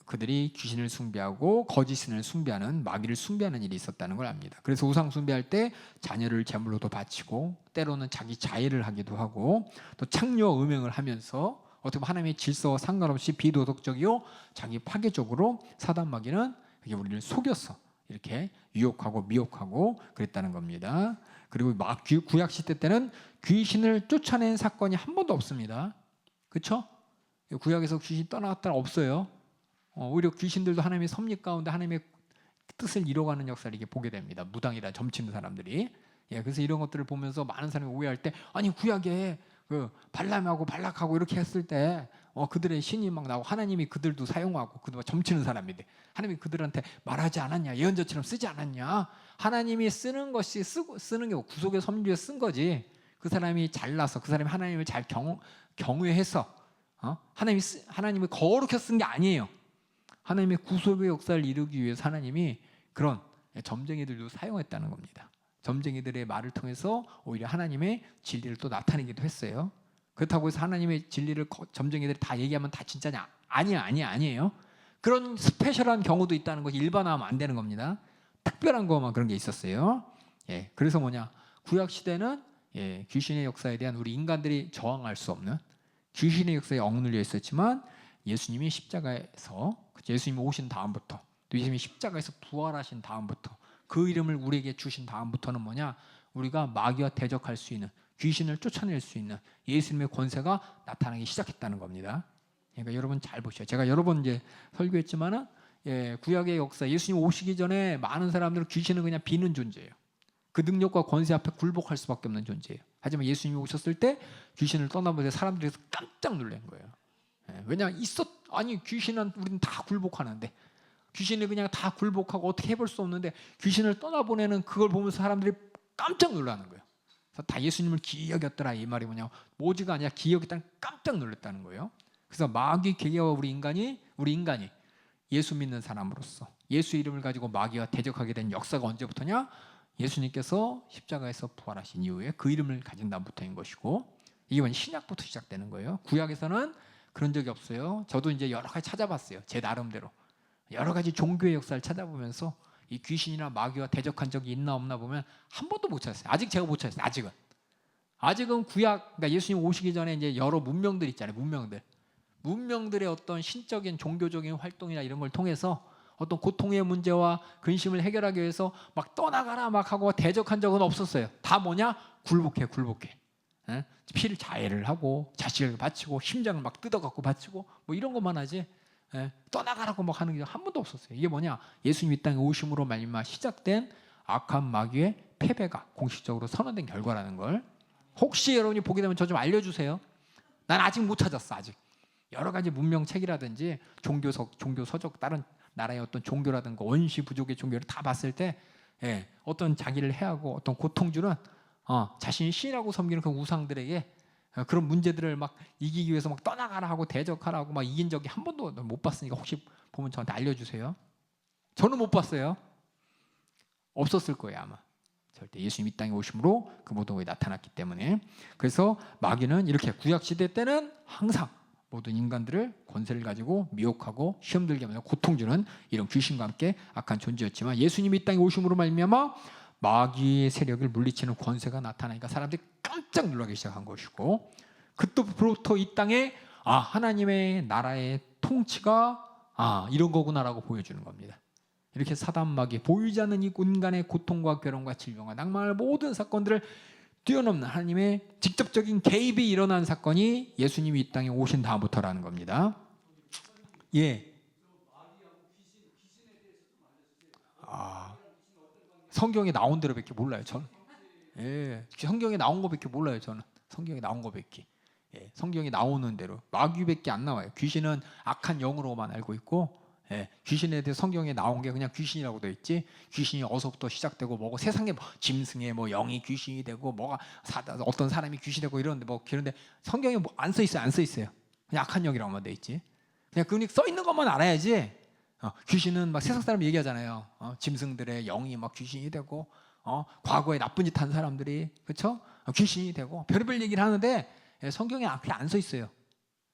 그들이 귀신을 숭배하고 거짓 신을 숭배하는 마귀를 숭배하는 일이 있었다는 걸 압니다. 그래서 우상 숭배할 때 자녀를 제물로도 바치고 때로는 자기 자해를 하기도 하고 또 창녀 음행을 하면서 어떻게 보면 하나님의 질서와 상관없이 비도덕적이요 자기 파괴적으로 사단 마귀는 우리를 속였어. 이렇게 유혹하고 미혹하고 그랬다는 겁니다. 그리고 구약 시대 때는 귀신을 쫓아낸 사건이 한 번도 없습니다. 그렇죠? 구약에서 귀신 떠나갔다 없어요. 오히려 귀신들도 하나님의 섭리 가운데 하나님의 뜻을 이뤄가는 역사를 이렇게 보게 됩니다. 무당이다 점치는 사람들이. 그래서 이런 것들을 보면서 많은 사람이 오해할 때 아니 구약에 그 발람하고 발락하고 이렇게 했을 때 그들의 신이 막 나오고 하나님이 그들도 사용하고 그들 점치는 사람인데 하나님이 그들한테 말하지 않았냐 예언자처럼 쓰지 않았냐 하나님이 쓰는 것이 쓰는 게 구속의 섭리에 쓴 거지 그 사람이 잘나서 그 사람이 하나님을 잘 경외해서 하나님이 거룩해 쓴 게 아니에요. 하나님의 구속의 역사를 이루기 위해서 하나님이 그런 점쟁이들도 사용했다는 겁니다. 점쟁이들의 말을 통해서 오히려 하나님의 진리를 또 나타내기도 했어요. 그렇다고 해서 하나님의 진리를 점쟁이들이 다 얘기하면 다 진짜냐? 아니에요. 그런 스페셜한 경우도 있다는 것이 일반화하면 안 되는 겁니다. 특별한 것만 그런 게 있었어요. 그래서 뭐냐? 구약 시대는 귀신의 역사에 대한 우리 인간들이 저항할 수 없는 귀신의 역사에 억눌려 있었지만 예수님이 십자가에서 예수님이 오신 다음부터 또 예수님이 십자가에서 부활하신 다음부터 그 이름을 우리에게 주신 다음부터는 뭐냐? 우리가 마귀와 대적할 수 있는 귀신을 쫓아낼 수 있는 예수님의 권세가 나타나기 시작했다는 겁니다. 그러니까 여러분 잘 보셔요. 제가 여러 번 이제 설교했지만은 구약의 역사 예수님 오시기 전에 많은 사람들은 귀신은 그냥 비는 존재예요. 그 능력과 권세 앞에 굴복할 수밖에 없는 존재예요. 하지만 예수님이 오셨을 때 귀신을 떠나보자 사람들이 깜짝 놀란 거예요. 왜냐 아니 귀신은 우리는 다 굴복하는데 귀신이 그냥 다 굴복하고 어떻게 해볼 수 없는데 귀신을 떠나보내는 그걸 보면서 사람들이 깜짝 놀라는 거예요. 그래서 다 예수님을 기이 여겼더라 이 말이 뭐냐 모지가 아니라 기이 여겼다는 깜짝 놀랐다는 거예요. 그래서 마귀 계계와 우리 인간이 예수 믿는 사람으로서 예수 이름을 가지고 마귀와 대적하게 된 역사가 언제부터냐? 예수님께서 십자가에서 부활하신 이후에 그 이름을 가진 다음부터인 것이고 이게 완전 신약부터 시작되는 거예요. 구약에서는 그런 적이 없어요. 저도 이제 여러 가지 찾아봤어요. 제 나름대로 여러 가지 종교의 역사를 찾아보면서 이 귀신이나 마귀와 대적한 적이 있나 없나 보면 한 번도 못 찾았어요. 아직 제가 못 찾았어요. 아직은 구약 그러니까 예수님 오시기 전에 이제 여러 문명들 있잖아요. 문명들의 어떤 신적인 종교적인 활동이나 이런 걸 통해서 어떤 고통의 문제와 근심을 해결하기 위해서 막 떠나가라 막 하고 대적한 적은 없었어요. 다 뭐냐? 굴복해. 피를 자해를 하고 자식을 바치고 심장을 막 뜯어갖고 바치고 뭐 이런 것만 하지 떠나가라고 막 하는 게 한 번도 없었어요. 이게 뭐냐? 예수님 이 땅에 오심으로 말미암아 시작된 악한 마귀의 패배가 공식적으로 선언된 결과라는 걸 혹시 여러분이 보게 되면 저 좀 알려주세요. 난 아직 못 찾았어. 아직 여러 가지 문명책이라든지 종교 서적 다른 나라의 어떤 종교라든가 원시 부족의 종교를 다 봤을 때 어떤 자기를 해하고 어떤 고통 주는 자신이 신이라고 섬기는 그 우상들에게 그런 문제들을 막 이기기 위해서 막 떠나가라 하고 대적하라고 막 이긴 적이 한 번도 못 봤으니까 혹시 보면 저한테 알려주세요. 저는 못 봤어요. 없었을 거예요 아마. 절대 예수님 이 땅에 오심으로 그 모든 것이 나타났기 때문에. 그래서 마귀는 이렇게 구약 시대 때는 항상 모든 인간들을 권세를 가지고 미혹하고 시험 들게 하면서 고통 주는 이런 귀신과 함께 악한 존재였지만 예수님이 이 땅에 오심으로 말미암아 마귀의 세력을 물리치는 권세가 나타나니까 사람들이 깜짝 놀라기 시작한 것이고, 그때부터 이 땅에 하나님의 나라의 통치가 이런 거구나라고 보여주는 겁니다. 이렇게 사단 마귀 보이지 않는 이 인간의 고통과 괴로움과 질병과 낭만을 모든 사건들을 뛰어넘는 하나님의 직접적인 개입이 일어난 사건이 예수님이 이 땅에 오신 다음부터라는 겁니다. 성경에 나온 대로밖에 몰라요. 저는. 성경에 나온 거밖에 몰라요. 저는. 성경에 나온 거밖에. 성경에 나오는 대로 마귀밖에 안 나와요. 귀신은 악한 영으로만 알고 있고, 귀신에 대해 성경에 나온 게 그냥 귀신이라고 돼 있지. 귀신이 어서부터 시작되고 뭐고 세상에 짐승에 영이 귀신이 되고 뭐가 어떤 사람이 귀신이 되고 이러는데 그런데 성경에 안 써 있어요. 안 써 있어요. 그냥 악한 영이라고만 돼 있지. 그냥 써 있는 것만 알아야지. 귀신은 막 세상 사람 얘기하잖아요. 짐승들의 영이 막 귀신이 되고, 과거에 나쁜 짓 한 사람들이 그렇죠? 귀신이 되고 별의별 얘기를 하는데 성경에 안 써 있어요.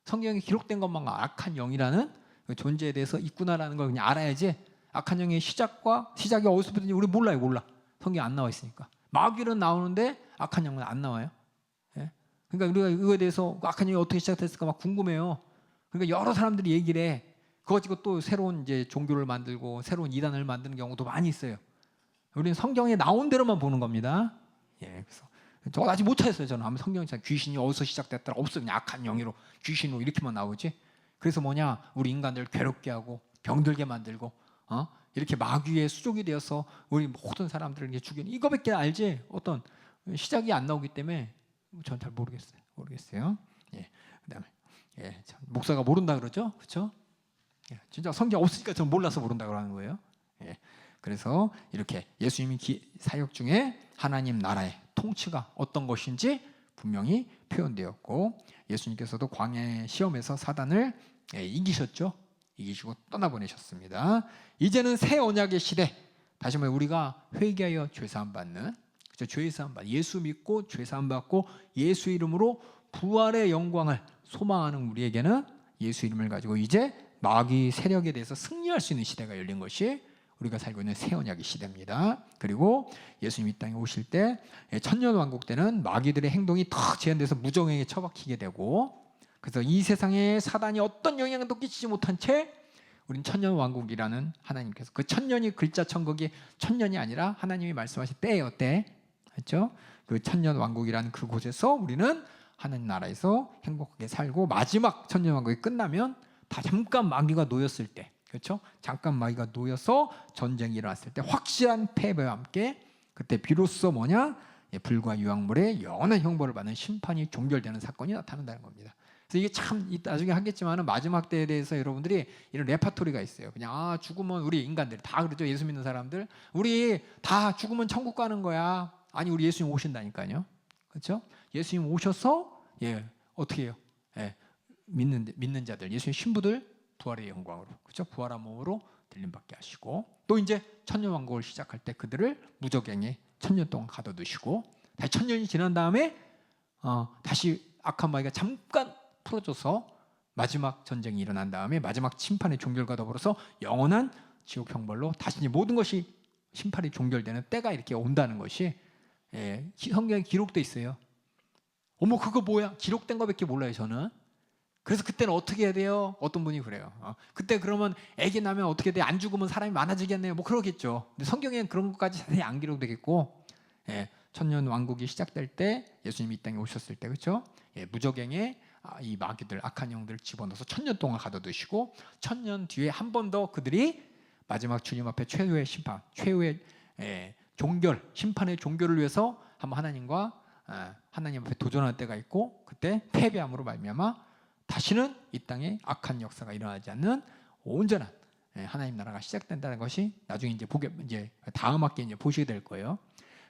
성경에 기록된 것만 악한 영이라는 그 존재에 대해서 있구나라는 걸 그냥 알아야지. 악한 영의 시작이 어디서부터인지 우리 몰라. 성경에 안 나와 있으니까. 마귀는 나오는데 악한 영은 안 나와요. 그러니까 우리가 이거에 대해서 악한 영이 어떻게 시작됐을까 막 궁금해요. 그러니까 여러 사람들이 얘기를 해. 그거 가지고 또 새로운 이제 종교를 만들고 새로운 이단을 만드는 경우도 많이 있어요. 우리는 성경에 나온 대로만 보는 겁니다. 그래서 저 아직 못 찾았어요. 저는 아무 성경에 귀신이 어디서 시작됐더라 없어요. 그냥 악한 영으로 귀신으로 이렇게만 나오지. 그래서 우리 인간들 괴롭게 하고 병들게 만들고 이렇게 마귀의 수종이 되어서 우리 모든 사람들을 이렇게 죽이는 이거밖에 알지 어떤 시작이 안 나오기 때문에 전 잘 모르겠어요. 그다음에 목사가 모른다 그러죠, 그렇죠? 진짜 성경 없으니까 전 몰라서 모른다 그러는 거예요. 그래서 이렇게 예수님이 사역 중에 하나님 나라의 통치가 어떤 것인지 분명히 표현되었고, 예수님께서도 광야의 시험에서 사단을 이기셨죠. 이기시고 떠나보내셨습니다. 이제는 새 언약의 시대. 다시 말해 우리가 회개하여 죄사함 받는, 죄사함 받, 예수 믿고 죄사함 받고 예수 이름으로 부활의 영광을 소망하는 우리에게는 예수 이름을 가지고 이제 마귀 세력에 대해서 승리할 수 있는 시대가 열린 것이 우리가 살고 있는 새 언약의 시대입니다. 그리고 예수님이 이 땅에 오실 때 천년 왕국 때는 마귀들의 행동이 더 제한돼서 무정행에 처박히게 되고, 그래서 이 세상에 사단이 어떤 영향도 끼치지 못한 채 우린 천년 왕국이라는 하나님께서, 그 천년이 글자 천국이 천년이 아니라 하나님이 말씀하신 때예요. 때. 그렇죠? 그 천년 왕국이라는 그곳에서 우리는 하나님 나라에서 행복하게 살고, 마지막 천년 왕국이 끝나면 다 잠깐 마귀가 놓였을 때, 그렇죠? 잠깐 마귀가 놓여서 전쟁이 일어났을 때 확실한 패배와 함께 그때 비로소 불과 유황물의 영원한 형벌을 받는 심판이 종결되는 사건이 나타난다는 겁니다. 그래서 이게 참 나중에 하겠지만 마지막 때에 대해서 여러분들이 이런 레파토리가 있어요. 그냥 죽으면 우리 인간들 다 그러죠. 예수 믿는 사람들 우리 다 죽으면 천국 가는 거야. 아니 우리 예수님 오신다니까요. 그렇죠? 예수님 오셔서 어떻게 해요? 믿는 자들, 예수님 신부들 부활의 영광으로, 그렇죠? 부활한 몸으로 들림받게 하시고, 또 이제 천년 왕국을 시작할 때 그들을 무적행에 천년 동안 가둬두시고, 다시 천년이 지난 다음에 다시 악한 마귀가 잠깐 풀어줘서 마지막 전쟁이 일어난 다음에 마지막 심판의 종결과 더불어서 영원한 지옥 형벌로 다시 이제 모든 것이 심판이 종결되는 때가 이렇게 온다는 것이 성경에 기록돼 있어요. 어머 그거 뭐야? 기록된 거밖에 몰라요 저는. 그래서 그때는 어떻게 해야 돼요? 어떤 분이 그래요. 그때 그러면 아기 나면 어떻게 돼? 안 죽으면 사람이 많아지겠네요. 뭐 그러겠죠. 근데 성경에는 그런 것까지 자세히 안 기록되겠고, 천년 왕국이 시작될 때 예수님이 이 땅에 오셨을 때, 그렇죠? 무적행에 이 마귀들 악한 영들을 집어넣어서 천년 동안 가둬두시고, 천년 뒤에 한 번 더 그들이 마지막 주님 앞에 최후의 심판, 최후의 종결, 심판의 종결을 위해서 한번 하나님 앞에 도전할 때가 있고, 그때 패배함으로 말미암아 다시는 이 땅에 악한 역사가 일어나지 않는 온전한 하나님 나라가 시작된다는 것이 나중에 이제 다음 학기에 이제 보시게 될 거예요.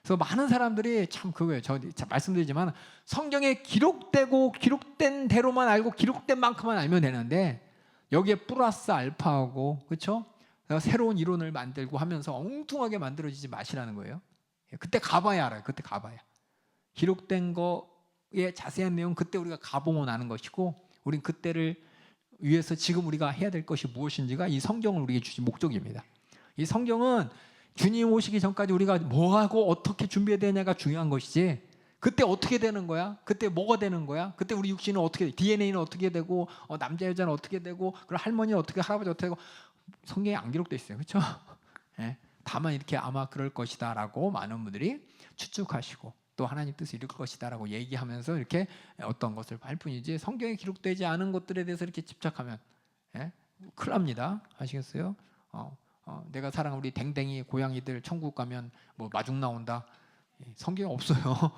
그래서 많은 사람들이 참 그거예요. 저 말씀드리지만 성경에 기록된 대로만 알고 기록된 만큼만 알면 되는데 여기에 플러스 알파하고 그렇죠? 새로운 이론을 만들고 하면서 엉뚱하게 만들어지지 마시라는 거예요. 그때 가봐야 알아요. 그때 가봐야. 기록된 거의 자세한 내용 그때 우리가 가보면 아는 것이고 우린 그때를 위해서 지금 우리가 해야 될 것이 무엇인지가 이 성경을 우리에게 주신 목적입니다. 이 성경은 주님 오시기 전까지 우리가 뭐하고 어떻게 준비해야 되냐가 중요한 것이지 그때 어떻게 되는 거야? 그때 뭐가 되는 거야? 그때 우리 육신은 어떻게 DNA는 어떻게 되고 남자 여자는 어떻게 되고 그리고 할머니는 어떻게 할아버지 어떻게 되고 성경에 안 기록돼 있어요. 그렇죠? 예, 다만 이렇게 아마 그럴 것이다 라고 많은 분들이 추측하시고 또 하나님 뜻을 이룰 것이다 라고 얘기하면서 이렇게 어떤 것을 할 뿐이지 성경에 기록되지 않은 것들에 대해서 이렇게 집착하면 큰일 납니다. 아시겠어요? 내가 사랑하는 우리 댕댕이 고양이들 천국 가면 뭐 마중 나온다. 성경에 없어요.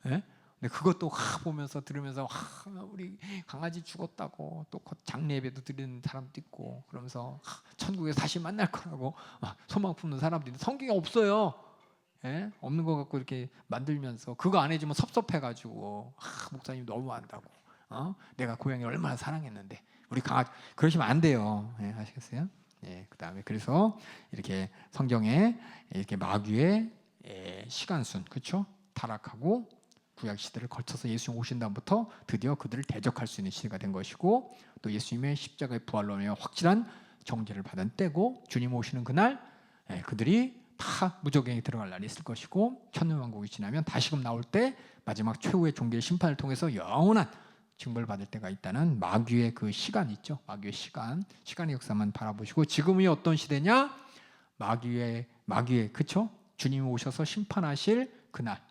예? 근데 그것도 보면서 들으면서 우리 강아지 죽었다고 또 장례 예배도 드리는 사람도 있고 그러면서 천국에서 다시 만날 거라고 소망 품는 사람도 있는데 성경에 없어요. 예? 없는 거 갖고 이렇게 만들면서 그거 안 해주면 섭섭해가지고 목사님 너무한다고 내가 고양이 얼마나 사랑했는데 우리 강아지 그러시면 안 돼요. 아시겠어요? 그다음에 그래서 이렇게 성경에 이렇게 마귀의 시간순 그렇죠? 타락하고 구약 시대를 거쳐서 예수님 오신 다음부터 드디어 그들을 대적할 수 있는 시대가 된 것이고 또 예수님의 십자가의 부활로 인해 확실한 정죄를 받은 때고 주님 오시는 그날 그들이 다 무저갱에 들어갈 날이 있을 것이고 천년왕국이 지나면 다시금 나올 때 마지막 최후의 종교의 심판을 통해서 영원한 징벌을 받을 때가 있다는 마귀의 그 시간 있죠. 마귀의 시간의 역사만 바라보시고 지금이 어떤 시대냐? 마귀의 그쵸? 주님이 오셔서 심판하실 그날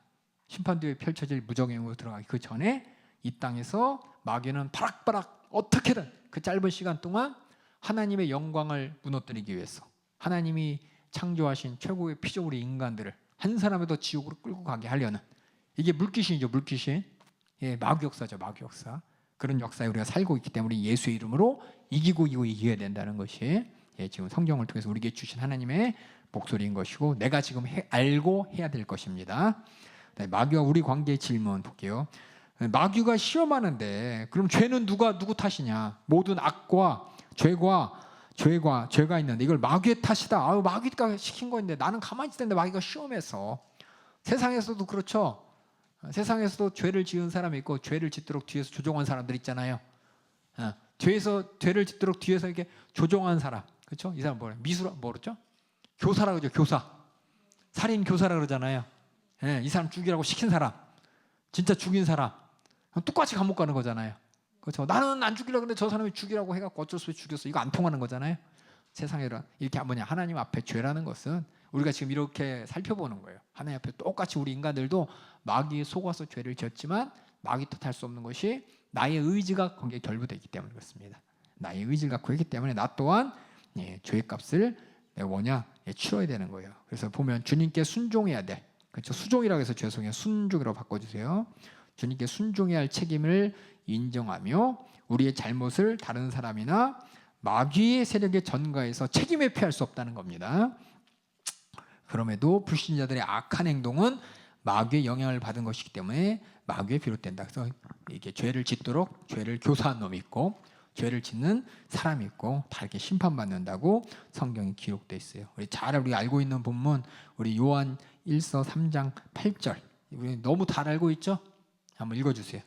심판대에 펼쳐질 무저갱으로 들어가기 그 전에 이 땅에서 마귀는 바락바락 어떻게든 그 짧은 시간 동안 하나님의 영광을 무너뜨리기 위해서 하나님이 창조하신 최고의 피조물의 인간들을 한 사람에도 지옥으로 끌고 가게 하려는 이게 물귀신이죠. 물귀신. 마귀 역사죠. 마귀 역사. 그런 역사에 우리가 살고 있기 때문에 예수의 이름으로 이기고 이겨야 된다는 것이 지금 성경을 통해서 우리에게 주신 하나님의 목소리인 것이고 내가 지금 알고 해야 될 것입니다. 마귀와 우리 관계의 질문 볼게요. 마귀가 시험하는데 그럼 죄는 누구 탓이냐? 모든 악과 죄가 있는데 이걸 마귀의 탓이다. 마귀가 시킨 건데 나는 가만히 있었는데 마귀가 시험해서 세상에서도 그렇죠. 세상에서도 죄를 지은 사람이 있고 죄를 짓도록 뒤에서 조종한 사람들 있잖아요. 죄를 짓도록 뒤에서 이렇게 조종한 사람, 그렇죠? 이 사람 뭐랬죠? 교사라고 그러죠. 교사, 살인 교사라 그러잖아요. 이 사람 죽이라고 시킨 사람, 진짜 죽인 사람, 똑같이 감옥 가는 거잖아요. 그렇죠? 나는 안 죽이려고 했는데 저 사람이 죽이라고 해갖고 어쩔 수 없이 죽였어. 이거 안 통하는 거잖아요. 세상에는 이렇게 하나님 앞에 죄라는 것은 우리가 지금 이렇게 살펴보는 거예요. 하나님 앞에 똑같이 우리 인간들도 마귀에 속아서 죄를 지었지만 마귀 탓할 수 없는 것이 나의 의지가 거기에 결부되기 때문에 그렇습니다. 나의 의지를 갖고 있기 때문에 나 또한 죄의 값을 내가 치러야 되는 거예요. 그래서 보면 주님께 순종해야 돼. 그렇죠? 수종이라고 해서 죄송해요. 순종이라고 바꿔주세요. 주님께 순종해야 할 책임을 인정하며 우리의 잘못을 다른 사람이나 마귀의 세력에 전가해서 책임에 피할 수 없다는 겁니다. 그럼에도 불신자들의 악한 행동은 마귀의 영향을 받은 것이기 때문에 마귀에 비롯된다. 그래서 이게 죄를 짓도록 죄를 교사한 놈이 있고 죄를 짓는 사람이 있고 다 이렇게 심판받는다고 성경이 기록되어 있어요. 우리 알고 있는 본문 우리 요한 1서 3장 8절 우리 너무 잘 알고 있죠? 한번 읽어주세요.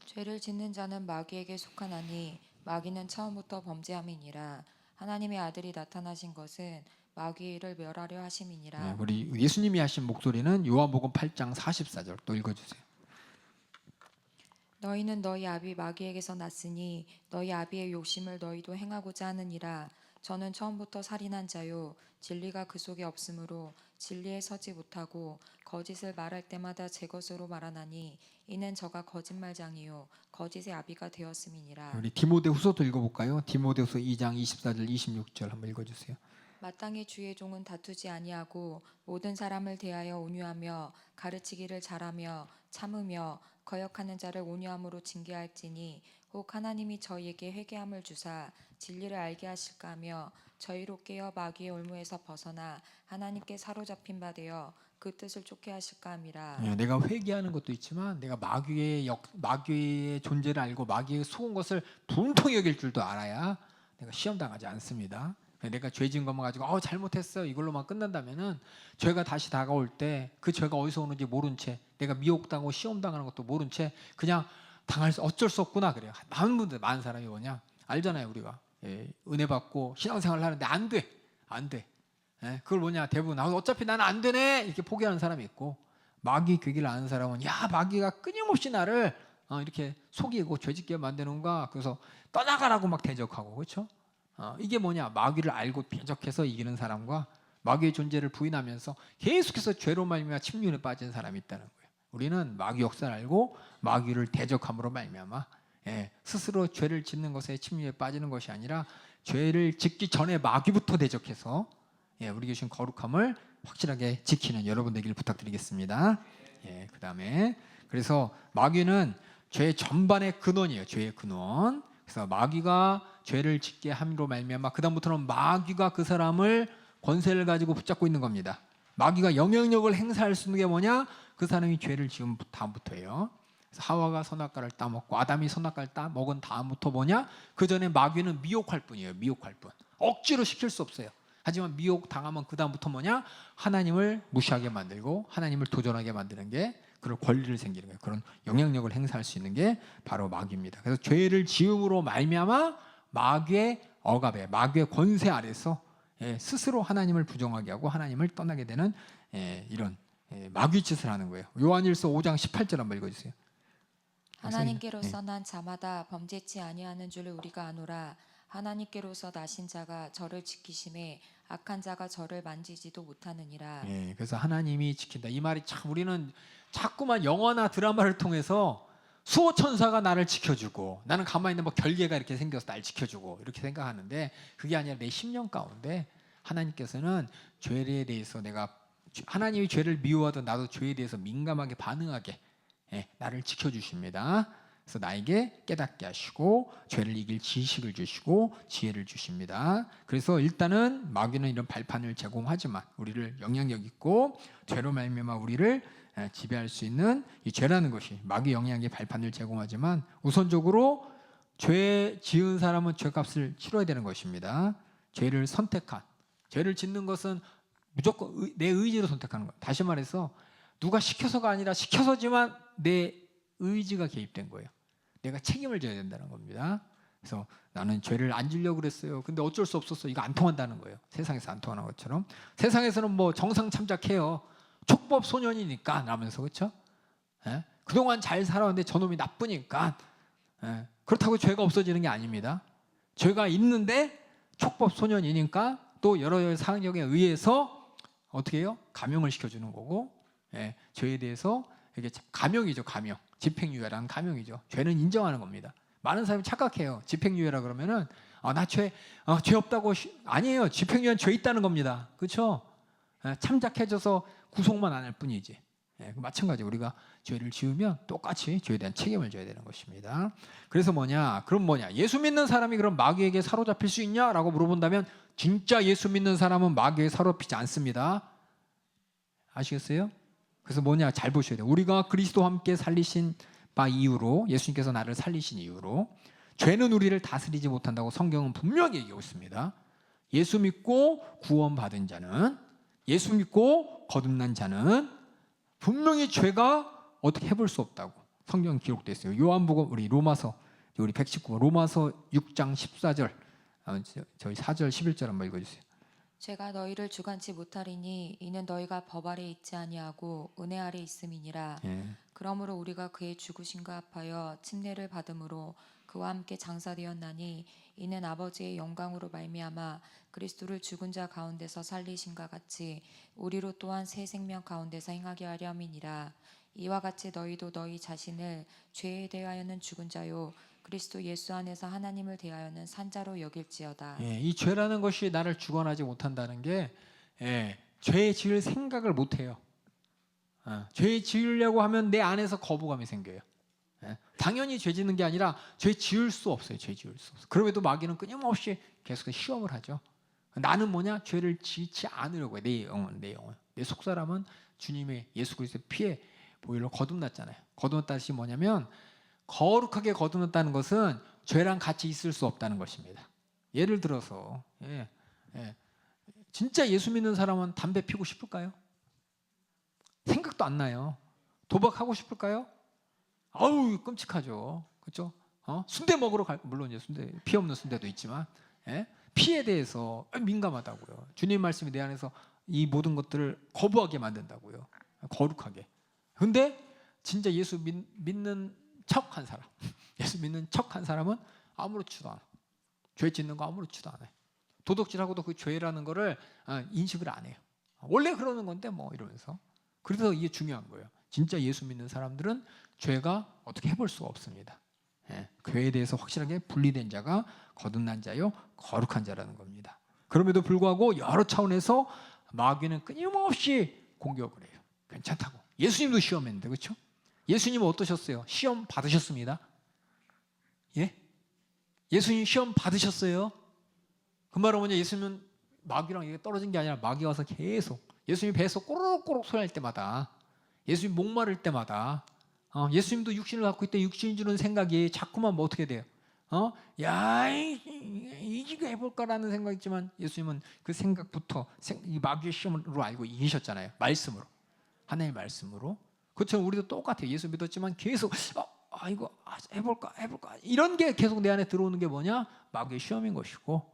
죄를 짓는 자는 마귀에게 속하나니 마귀는 처음부터 범죄함이니라. 하나님의 아들이 나타나신 것은 마귀의 일을 멸하려 하심이니라. 우리 예수님이 하신 목소리는 요한복음 8장 44절 또 읽어주세요. 너희는 너희 아비 마귀에게서 났으니 너희 아비의 욕심을 너희도 행하고자 하느니라. 저는 처음부터 살인한 자요 진리가 그 속에 없으므로 진리에 서지 못하고 거짓을 말할 때마다 제 것으로 말하나니 이는 저가 거짓말장이요 거짓의 아비가 되었음이니라. 우리 디모데후서도 읽어볼까요? 디모데후서 2장 24절 26절 한번 읽어주세요. 마땅히 주의 종은 다투지 아니하고 모든 사람을 대하여 온유하며 가르치기를 잘하며 참으며 거역하는 자를 온유함으로 징계할지니 혹 하나님이 저희에게 회개함을 주사 진리를 알게 하실까 하며 저희로 깨어 마귀의 올무에서 벗어나 하나님께 사로잡힌 바 되어 그 뜻을 쫓게 하실까 함이라. 예, 내가 회개하는 것도 있지만 내가 마귀의 존재를 알고 마귀의 속은 것을 분명히 여길 줄도 알아야 내가 시험 당하지 않습니다. 내가 죄 지은 것만 가지고 잘못했어 이걸로만 끝난다면은 죄가 다시 다가올 때 그 죄가 어디서 오는지 모른 채 내가 미혹당하고 시험 당하는 것도 모른 채 그냥 어쩔 수 없구나 그래요. 많은 사람이 뭐냐 알잖아요 우리가. 은혜 받고 신앙생활을 하는데 안 돼. 그걸 뭐냐 대부분 어차피 나는 안 되네 이렇게 포기하는 사람이 있고, 마귀 그 길을 아는 사람은 마귀가 끊임없이 나를 이렇게 속이고 죄짓게 만드는가, 그래서 떠나가라고 막 대적하고, 그렇죠? 이게 뭐냐, 마귀를 알고 대적해서 이기는 사람과 마귀의 존재를 부인하면서 계속해서 죄로 말미암아 침륜에 빠진 사람이 있다는 거예요. 우리는 마귀 역사를 알고 마귀를 대적함으로 말미암아 스스로 죄를 짓는 것에 침륜에 빠지는 것이 아니라 죄를 짓기 전에 마귀부터 대적해서 우리 주신 거룩함을 확실하게 지키는 여러분 되기를 부탁드리겠습니다. 그 다음에 그래서 마귀는 죄 전반의 근원이에요. 죄의 근원. 그래서 마귀가 죄를 짓게 함으로 말미암아 그 다음부터는 마귀가 그 사람을 권세를 가지고 붙잡고 있는 겁니다. 마귀가 영향력을 행사할 수 있는 게 뭐냐? 그 사람이 죄를 지은 다음부터예요. 그래서 하와가 선악과를 따먹고 아담이 선악과를 따먹은 다음부터 뭐냐? 그 전에 마귀는 미혹할 뿐이에요. 미혹할 뿐. 억지로 시킬 수 없어요. 하지만 미혹 당하면 그 다음부터 뭐냐? 하나님을 무시하게 만들고 하나님을 도전하게 만드는 게, 그런 권리를 생기는 거예요. 그런 영향력을 행사할 수 있는 게 바로 마귀입니다. 그래서 죄를 지음으로 말미암아 마귀의 억압에, 마귀의 권세 아래서 스스로 하나님을 부정하게 하고 하나님을 떠나게 되는 이런 마귀 짓을 하는 거예요. 요한일서 5장 18절 한번 읽어주세요. 하나님께로서 난 자마다 범죄치 아니하는 줄을 우리가 아노라. 하나님께로서 나신 자가 저를 지키심에 악한 자가 저를 만지지도 못하느니라. 그래서 하나님이 지킨다. 이 말이 참, 우리는 자꾸만 영화나 드라마를 통해서 수호 천사가 나를 지켜주고 나는 가만히 있는 결계가 이렇게 생겨서 날 지켜주고 이렇게 생각하는데, 그게 아니라 내 심령 가운데 하나님께서는 죄에 대해서 하나님이 죄를 미워하던 나도 죄에 대해서 민감하게 반응하게 나를 지켜주십니다. 그래서 나에게 깨닫게 하시고 죄를 이길 지식을 주시고 지혜를 주십니다. 그래서 일단은 마귀는 이런 발판을 제공하지만 우리를 영향력 있고 죄로 말미암아 우리를 지배할 수 있는 이 죄라는 것이 마귀 영향의 발판을 제공하지만, 우선적으로 죄 지은 사람은 죄값을 치러야 되는 것입니다. 죄를 선택한, 죄를 짓는 것은 무조건 내 의지로 선택하는 거예요. 다시 말해서 누가 시켜서가 아니라 시켜서지만 내 의지가 개입된 거예요. 내가 책임을 져야 된다는 겁니다. 그래서 나는 죄를 안 지려고 그랬어요. 근데 어쩔 수 없었어. 이거 안 통한다는 거예요. 세상에서 안 통하는 것처럼. 세상에서는 정상 참작해요. 촉법 소년이니까 라면서, 그렇죠? 그동안 잘 살아왔는데 저놈이 나쁘니까. 그렇다고 죄가 없어지는 게 아닙니다. 죄가 있는데 촉법 소년이니까 또 여러 상황에 의해서 어떻게 해요? 감형을 시켜주는 거고, 죄에 대해서 이게 감형이죠. 감형. 집행유예라는 감형이죠. 죄는 인정하는 겁니다. 많은 사람이 착각해요. 집행유예라 그러면은 나 죄 없다고. 아니에요. 집행유예는 죄 있다는 겁니다. 그렇죠? 참작해줘서 구속만 안 할 뿐이지. 마찬가지 우리가 죄를 지으면 똑같이 죄에 대한 책임을 져야 되는 것입니다. 그래서 그럼 예수 믿는 사람이 그럼 마귀에게 사로잡힐 수 있냐라고 물어본다면, 진짜 예수 믿는 사람은 마귀에 사로잡히지 않습니다. 아시겠어요? 그래서 잘 보셔야 돼요. 우리가 그리스도와 함께 살리신 바 이후로, 예수님께서 나를 살리신 이후로 죄는 우리를 다스리지 못한다고 성경은 분명히 얘기하고 있습니다. 예수 믿고 구원받은 자는, 예수 믿고 거듭난 자는 분명히 죄가 어떻게 해볼 수 없다고 성경 기록되어 있어요. 요한복음, 우리 119번 로마서 6장 14절, 저희 4절 11절 한번 읽어주세요. 죄가 너희를 주관치 못하리니 이는 너희가 법 아래 있지 아니하고 은혜 아래 있음이니라. 그러므로 우리가 그의 죽으심과 합하여 침례를 받음으로 그와 함께 장사되었나니 이는 아버지의 영광으로 말미암아 그리스도를 죽은 자 가운데서 살리심과 같이 우리로 또한 새 생명 가운데서 행하게 하려 함이니라. 이와 같이 너희도 너희 자신을 죄에 대하여는 죽은 자요 그리스도 예수 안에서 하나님을 대하여는 산 자로 여길지어다. 이 죄라는 것이 나를 주관하지 못한다는 게, 죄 지을 생각을 못해요. 죄 지으려고 하면 내 안에서 거부감이 생겨요. 당연히 죄 짓는 게 아니라 죄 지을 수 없어요. 죄 지을 수 없어요. 그럼에도 마귀는 끊임없이 계속 시험을 하죠. 나는 뭐냐? 죄를 지지 않으려고 해. 내 영혼. 내 속사람은 주님의 예수 그리스도의 피에 보혈로 거듭났잖아요. 거듭났다는 것이 뭐냐면 거룩하게 거듭났다는 것은 죄랑 같이 있을 수 없다는 것입니다. 예를 들어서 진짜 예수 믿는 사람은 담배 피우고 싶을까요? 생각도 안 나요. 도박하고 싶을까요? 아우 끔찍하죠. 그렇죠? 순대 먹으러 물론 이제 순대 피 없는 순대도 있지만 피에 대해서 민감하다고요. 주님 말씀이 내 안에서 이 모든 것들을 거부하게 만든다고요. 거룩하게. 근데 진짜 예수 믿는 척한 사람, 예수 믿는 척한 사람은 아무렇지도 않아. 죄 짓는 거 아무렇지도 않아요. 도덕질하고도 그 죄라는 거를 인식을 안 해요. 원래 그러는 건데 뭐 이러면서. 그래서 이게 중요한 거예요. 진짜 예수 믿는 사람들은 죄가 어떻게 해볼 수가 없습니다. 죄에 대해서 확실하게 분리된 자가 거듭난 자요 거룩한 자라는 겁니다. 그럼에도 불구하고 여러 차원에서 마귀는 끊임없이 공격을 해요. 괜찮다고. 예수님도 시험했는데 그렇죠? 예수님은 어떠셨어요? 시험 받으셨습니다. 예? 예수님 시험 받으셨어요? 그 말은 뭐냐? 예수님은 마귀랑 이게 떨어진 게 아니라 마귀가 와서 계속 예수님 배에서 꼬르륵꼬르륵 소리할 때마다 예수님 목마를 때마다 예수님도 육신을 갖고 있대. 육신인 줄은 생각이 자꾸만 뭐 어떻게 돼요? 이기가 해볼까라는 생각이 있지만 예수님은 그 생각부터 이 마귀의 시험으로 알고 이기셨잖아요. 말씀으로. 하나님의 말씀으로. 그렇죠. 우리도 똑같아요. 예수 믿었지만 계속 이거 해볼까 이런 게 계속 내 안에 들어오는 게 뭐냐? 마귀의 시험인 것이고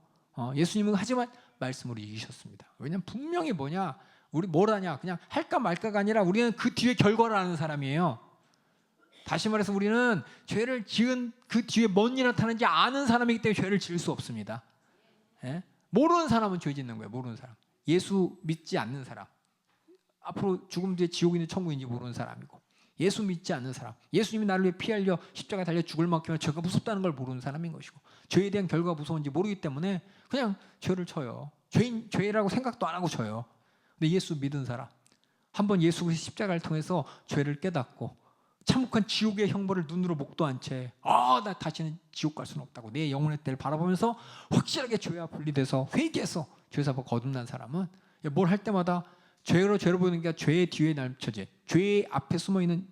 예수님은 하지만 말씀으로 이기셨습니다. 왜냐하면 분명히 뭐냐? 우리 뭘 하냐? 그냥 할까 말까가 아니라 우리는 그 뒤에 결과를 아는 사람이에요. 다시 말해서 우리는 죄를 지은 그 뒤에 뭔 일이 나타나는지 아는 사람이기 때문에 죄를 지을 수 없습니다. 모르는 사람은 죄 짓는 거예요. 모르는 사람. 예수 믿지 않는 사람. 앞으로 죽음 뒤에 지옥인지 천국인지 모르는 사람이고 예수 믿지 않는 사람. 예수님이 나를 위해 피 흘려 십자가에 달려 죽을 만큼은 죄가 무섭다는 걸 모르는 사람인 것이고 죄에 대한 결과가 무서운지 모르기 때문에 그냥 죄를 쳐요. 죄라고 생각도 안 하고 쳐요. 근데 예수 믿은 사람. 한번 예수 그리스도의 십자가를 통해서 죄를 깨닫고 참혹한 지옥의 형벌을 눈으로 목도한 채 나 다시는 지옥 갈 수는 없다고 내 영혼의 때를 바라보면서 확실하게 죄와 분리돼서 회개해서 죄사고 거듭난 사람은 뭘 할 때마다 죄로 보이는 게 죄의 뒤에 날쳐진 죄의 앞에 숨어있는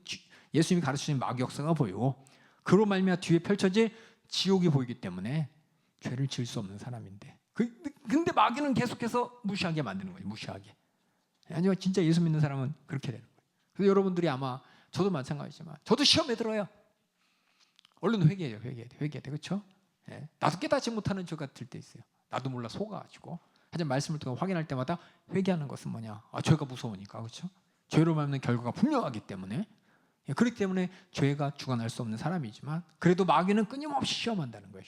예수님이 가르치신 마귀 역사가 보이고 그로 말미암아 뒤에 펼쳐질 지옥이 보이기 때문에 죄를 지을 수 없는 사람인데 근데 마귀는 계속해서 무시하게 만드는 거예요. 무시하게. 아니요 진짜 예수 믿는 사람은 그렇게 되는 거예요. 그래서 여러분들이 아마 저도 마찬가지지만 저도 시험에 들어요. 얼른 회개해요. 그렇죠? 나도 깨닫지 못하는 죄 같을 때 있어요. 나도 몰라 속아가지고 하지만 말씀을 통해 확인할 때마다 회개하는 것은 뭐냐? 죄가 무서우니까 그렇죠? 죄로 말미암는 결과가 분명하기 때문에 그렇기 때문에 죄가 주관할 수 없는 사람이지만 그래도 마귀는 끊임없이 시험한다는 거예요.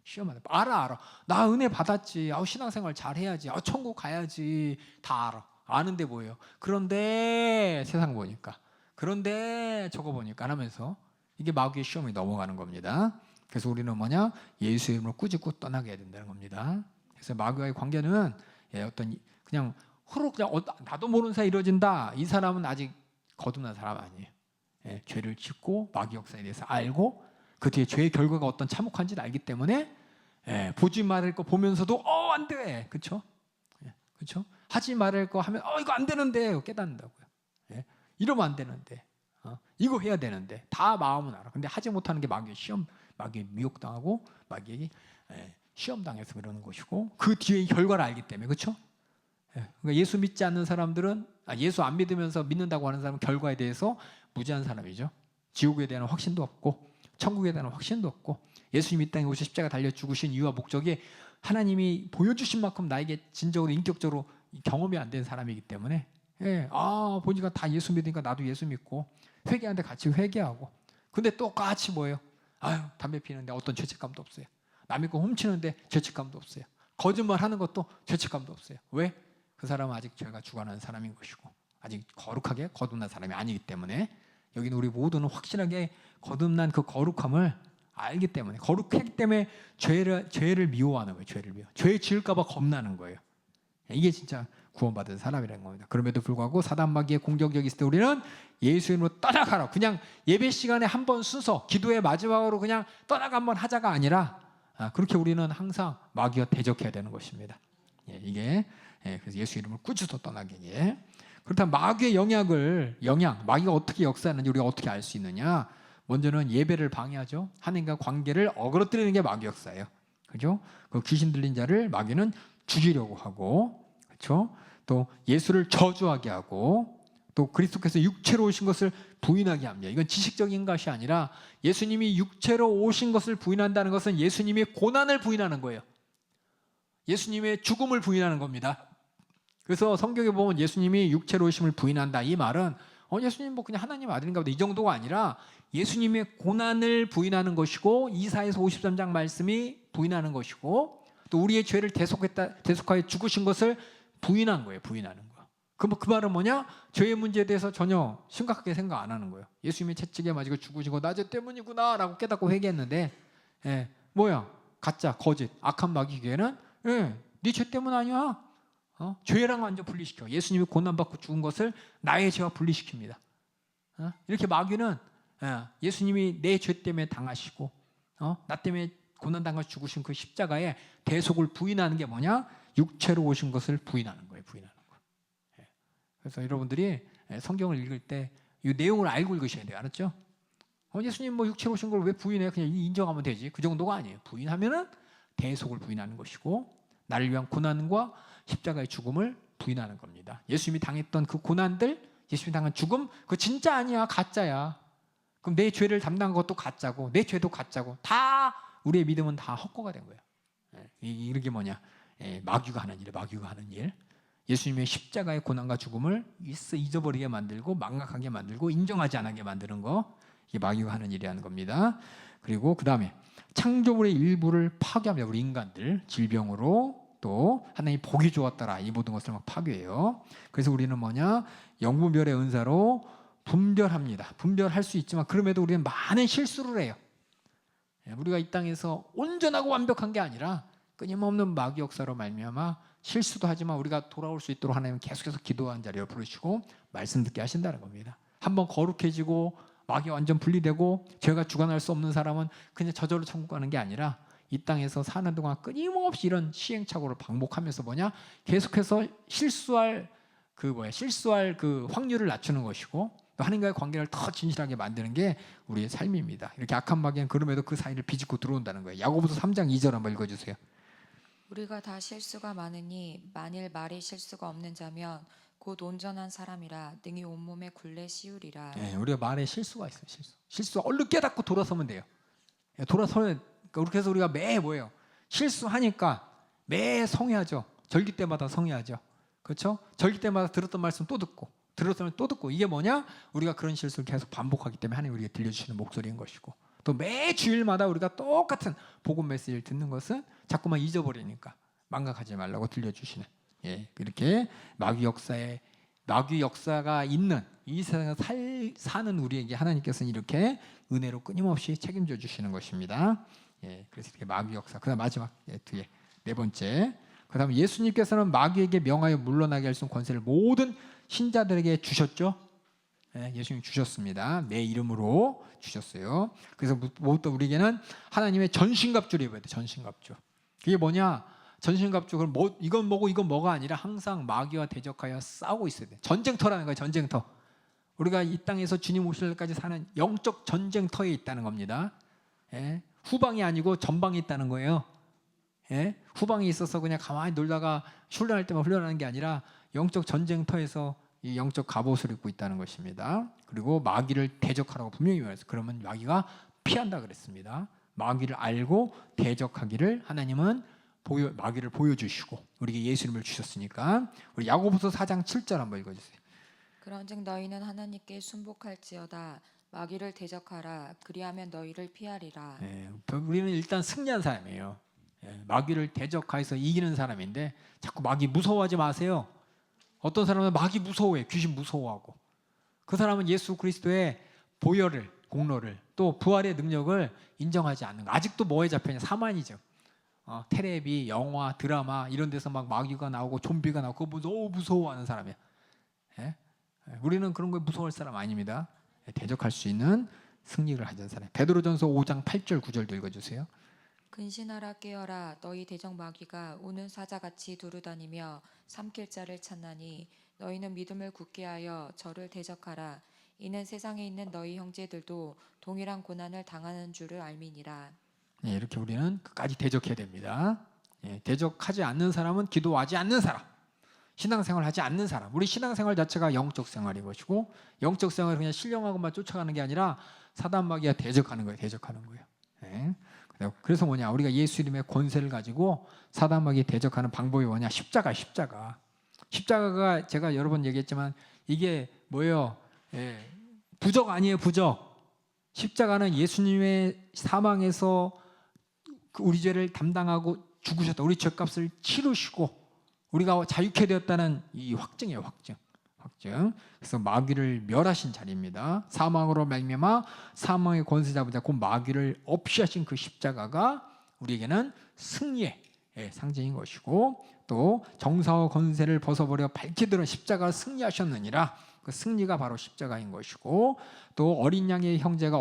시험한다. 알아. 나 은혜 받았지. 신앙생활 잘해야지. 천국 가야지. 다 알아. 아는데 뭐예요? 그런데 세상 보니까 그런데 저거 보니까 하면서 이게 마귀의 시험이 넘어가는 겁니다. 그래서 우리는 뭐냐? 예수의 이름으로 꾸짖고 떠나게 해야 된다는 겁니다. 그래서 마귀와의 관계는 어떤 그냥 흐르고 그냥 나도 모르는 사이에 이루어진다. 이 사람은 아직 거듭난 사람 아니에요. 죄를 짓고 마귀 역사에 대해서 알고 그 뒤에 죄의 결과가 어떤 참혹한지를 알기 때문에 보지 말을 거 보면서도 안 돼. 그렇죠? 그렇죠? 하지 말을 거 하면 이거 안 되는데 깨닫는다고요. 이러면 안 되는데 이거 해야 되는데 다 마음은 알아. 근데 하지 못하는 게 마귀의 시험, 마귀의 미혹당하고 마귀에게 시험당해서 그러는 것이고 그 뒤의 결과를 알기 때문에 그렇죠? 그러니까 예수 믿지 않는 사람들은 예수 안 믿으면서 믿는다고 하는 사람은 결과에 대해서 무지한 사람이죠. 지옥에 대한 확신도 없고 천국에 대한 확신도 없고 예수님이 이 땅에 오셔 십자가 달려 죽으신 이유와 목적이 하나님이 보여주신 만큼 나에게 진정으로 인격적으로 경험이 안 된 사람이기 때문에 보니까 다 예수 믿으니까 나도 예수 믿고 회개하는데 같이 회개하고 근데 똑같이 뭐예요? 담배 피우는데 어떤 죄책감도 없어요. 남의 거 훔치는데 죄책감도 없어요. 거짓말하는 것도 죄책감도 없어요. 왜? 그 사람은 아직 죄가 주관하는 사람인 것이고 아직 거룩하게 거듭난 사람이 아니기 때문에 여기는 우리 모두는 확실하게 거듭난 그 거룩함을 알기 때문에 거룩했기 때문에 죄를 미워하는 거예요. 죄를 지을까 봐 겁나는 거예요. 이게 진짜 구원받은 사람이라는 겁니다. 그럼에도 불구하고 사단 마귀의 공격력이 있을 때 우리는 예수 이름으로 떠나가라. 그냥 예배 시간에 한 번 순서 기도의 마지막으로 그냥 떠나가 한번 하자가 아니라 그렇게 우리는 항상 마귀와 대적해야 되는 것입니다. 이게 그래서 예수 이름을 꾸짖어 떠나게. 그렇다면 마귀의 마귀가 어떻게 역사하는지 우리가 어떻게 알 수 있느냐? 먼저는 예배를 방해하죠. 하나님과 관계를 어그러뜨리는 게 마귀 역사예요. 그죠? 그 귀신 들린 자를 마귀는 죽이려고 하고, 그렇죠? 또 예수를 저주하게 하고, 또 그리스도께서 육체로 오신 것을 부인하게 합니다. 이건 지식적인 것이 아니라 예수님이 육체로 오신 것을 부인한다는 것은 예수님의 고난을 부인하는 거예요. 예수님의 죽음을 부인하는 겁니다. 그래서 성경에 보면 예수님이 육체로 오심을 부인한다. 이 말은 예수님 뭐 그냥 하나님 아들인가 보다 이 정도가 아니라 예수님의 고난을 부인하는 것이고 이사야서 53장 말씀이 부인하는 것이고 또 우리의 죄를 대속하여 죽으신 것을 부인한 거예요. 부인하는 거. 그 말은 뭐냐? 죄의 문제에 대해서 전혀 심각하게 생각 안 하는 거예요. 예수님이 채찍에 맞고 죽으시고 나 죄 때문이구나 라고 깨닫고 회개했는데 뭐야? 가짜, 거짓, 악한 마귀에게는 네 죄 때문 아니야. 죄랑 완전 분리시켜. 예수님이 고난받고 죽은 것을 나의 죄와 분리시킵니다. 이렇게 마귀는 예수님이 내 죄 때문에 당하시고 나 때문에 고난당하셔 죽으신 그 십자가에 대속을 부인하는 게 뭐냐? 육체로 오신 것을 부인하는 거예요. 부인하는 거. 그래서 여러분들이 성경을 읽을 때 이 내용을 알고 읽으셔야 돼요. 알았죠? 예수님 뭐 육체로 오신 걸 왜 부인해? 그냥 인정하면 되지. 그 정도가 아니에요. 부인하면은 대속을 부인하는 것이고 나를 위한 고난과 십자가의 죽음을 부인하는 겁니다. 예수님이 당했던 그 고난들, 예수님이 당한 죽음, 그거 진짜 아니야, 가짜야. 그럼 내 죄를 담당한 것도 가짜고, 내 죄도 가짜고, 다 우리의 믿음은 다 헛거가 된 거예요. 이게 뭐냐? 마귀가 하는 일이에요. 마귀가 하는 일. 예수님의 십자가의 고난과 죽음을 잊어버리게 만들고, 망각하게 만들고, 인정하지 않게 만드는 거, 이게 마귀가 하는 일이라는 겁니다. 그리고 그 다음에 창조물의 일부를 파괴합니다. 우리 인간들 질병으로. 또 하나님 복이 좋았더라 이 모든 것을 막 파괴해요. 그래서 우리는 뭐냐? 영분별의 은사로 분별합니다. 분별할 수 있지만 그럼에도 우리는 많은 실수를 해요. 우리가 이 땅에서 온전하고 완벽한 게 아니라 끊임없는 마귀 역사로 말미암아 실수도 하지만 우리가 돌아올 수 있도록 하나님은 계속해서 기도하는 자리를 부르시고 말씀 듣게 하신다는 겁니다. 한번 거룩해지고 마귀 완전 분리되고 죄가 주관할 수 없는 사람은 그냥 저절로 천국 가는 게 아니라 이 땅에서 사는 동안 끊임없이 이런 시행착오를 반복하면서 뭐냐? 계속해서 실수할 그 확률을 낮추는 것이고 또 하나님과의 관계를 더 진실하게 만드는 게 우리의 삶입니다. 이렇게 악한 마귀는 그럼에도 그 사이를 비집고 들어온다는 거예요. 야고보서 3장 2절 한번 읽어주세요. 우리가 다 실수가 많으니 만일 말이 실수가 없는 자면 곧 온전한 사람이라 능히 온몸에 굴레 씌우리라. 우리가 말에 실수가 있어요. 실수 얼른 깨닫고 돌아서면 돼요. 돌아서면 그렇게 해서 우리가 매 뭐예요? 실수하니까 매 성회하죠. 절기 때마다 성회하죠. 그렇죠? 절기 때마다 들었던 말씀 또 듣고 들었으면 또 듣고 이게 뭐냐? 우리가 그런 실수를 계속 반복하기 때문에 하나님 우리에게 들려주시는 목소리인 것이고 또 매 주일마다 우리가 똑같은 복음 메시지를 듣는 것은 자꾸만 잊어버리니까 망각하지 말라고 들려주시는 이렇게 마귀 역사가 있는 이 세상에 사는 우리에게 하나님께서는 이렇게 은혜로 끊임없이 책임져 주시는 것입니다. 그래서 이렇게 마귀 역사. 그다음 마지막 뒤에 네 번째. 그다음 예수님께서는 마귀에게 명하여 물러나게 할 수 있는 권세를 모든 신자들에게 주셨죠. 예수님 주셨습니다. 내 이름으로 주셨어요. 그래서 무엇보다 우리에게는 하나님의 전신갑주를 입어야 돼. 전신갑주. 그게 뭐냐? 전신갑주. 그럼 이건 뭐고 이건 뭐가 아니라 항상 마귀와 대적하여 싸우고 있어야 돼. 전쟁터라는 거예요. 전쟁터. 우리가 이 땅에서 주님 오실 때까지 사는 영적 전쟁터에 있다는 겁니다. 후방이 아니고 전방에 있다는 거예요. 후방에 있어서 그냥 가만히 놀다가 훈련할 때만 훈련하는 게 아니라 영적 전쟁터에서 이 영적 갑옷을 입고 있다는 것입니다. 그리고 마귀를 대적하라고 분명히 말했어요. 그러면 마귀가 피한다 그랬습니다. 마귀를 알고 대적하기를 하나님은 마귀를 보여주시고 우리에게 예수 이름을 주셨으니까 우리 야고보서 4장 7절 한번 읽어주세요. 그런즉 너희는 하나님께 순복할지어다 마귀를 대적하라 그리하면 너희를 피하리라. 우리는 일단 승리한 사람이에요. 마귀를 대적해서 이기는 사람인데 자꾸 마귀 무서워하지 마세요. 어떤 사람은 마귀 무서워해. 귀신 무서워하고 그 사람은 예수 그리스도의 보혈을 공로를 또 부활의 능력을 인정하지 않는 거. 아직도 뭐에 잡혀있냐? 사만이죠. 테레비, 영화, 드라마 이런 데서 막 마귀가 나오고 좀비가 나오고 그거 너무 무서워하는 사람이야. 예? 우리는 그런 거에 무서워할 사람 아닙니다. 대적할 수 있는 승리를 가진 사람. 베드로전서 5장 8절 9절도 읽어주세요. 근신하라 깨어라 너희 대적 마귀가 우는 사자같이 두루다니며 삼킬 자를 찾나니 너희는 믿음을 굳게 하여 저를 대적하라. 이는 세상에 있는 너희 형제들도 동일한 고난을 당하는 줄을 알미니라. 이렇게 우리는 끝까지 대적해야 됩니다. 대적하지 않는 사람은 기도하지 않는 사람, 신앙생활 하지 않는 사람. 우리 신앙생활 자체가 영적 생활인 것이고, 영적 생활을 그냥 신령하고만 쫓아가는 게 아니라 사단 마귀가 대적하는 거예요. 대적하는 거예요. 그래서 뭐냐, 우리가 예수 이름의 권세를 가지고 사단 마귀 대적하는 방법이 뭐냐, 십자가. 십자가가 제가 여러 번 얘기했지만 이게 뭐예요? 부적 아니에요, 부적. 십자가는 예수님의 사망에서 우리 죄를 담당하고 죽으셨다. 우리 죄값을 치르시고 우리가 자유케 되었다는 이 확증이에요, 확증. 그래서 마귀를 멸하신 자리입니다. 사망으로 말미암아 사망의 권세 잡은 자, 그 마귀를 없이 하신 그 십자가가 우리에게는 승리의 상징인 것이고, 또 정사와 권세를 벗어버려 밝히 드러낸 십자가를 승리하셨느니라. 그 승리가 바로 십자가인 것이고, 또 어린 양의 형제가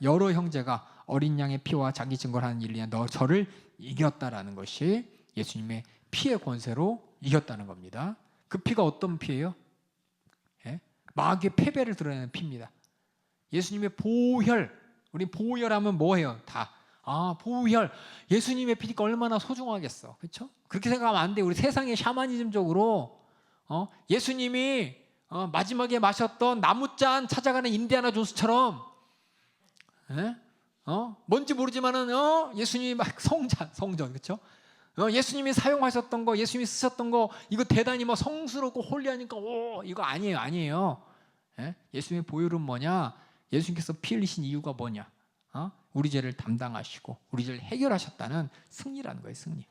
여러 형제가 어린 양의 피와 자기 증거를 하는 일이야 너 저를 이겼다라는 것이 예수님의 피의 권세로 이겼다는 겁니다. 그 피가 어떤 피예요? 마귀의 패배를 드러내는 피입니다. 예수님의 보혈, 우리 보혈하면 뭐예요? 다. 보혈. 예수님의 피가 얼마나 소중하겠어, 그렇죠? 그렇게 생각하면 안 돼. 우리 세상의 샤머니즘적으로 예수님이 마지막에 마셨던 나무잔 찾아가는 인디아나 존스처럼, 뭔지 모르지만은 예수님이 막 성전, 그렇죠? 예수님이 사용하셨던 거, 예수님이 쓰셨던 거, 이거 대단히 뭐 성스럽고 홀리하니까 이거 아니에요. 예수님의 보혈은 뭐냐? 예수님께서 피 흘리신 이유가 뭐냐? 우리 죄를 담당하시고 우리 죄를 해결하셨다는 승리라는 거예요, 승리.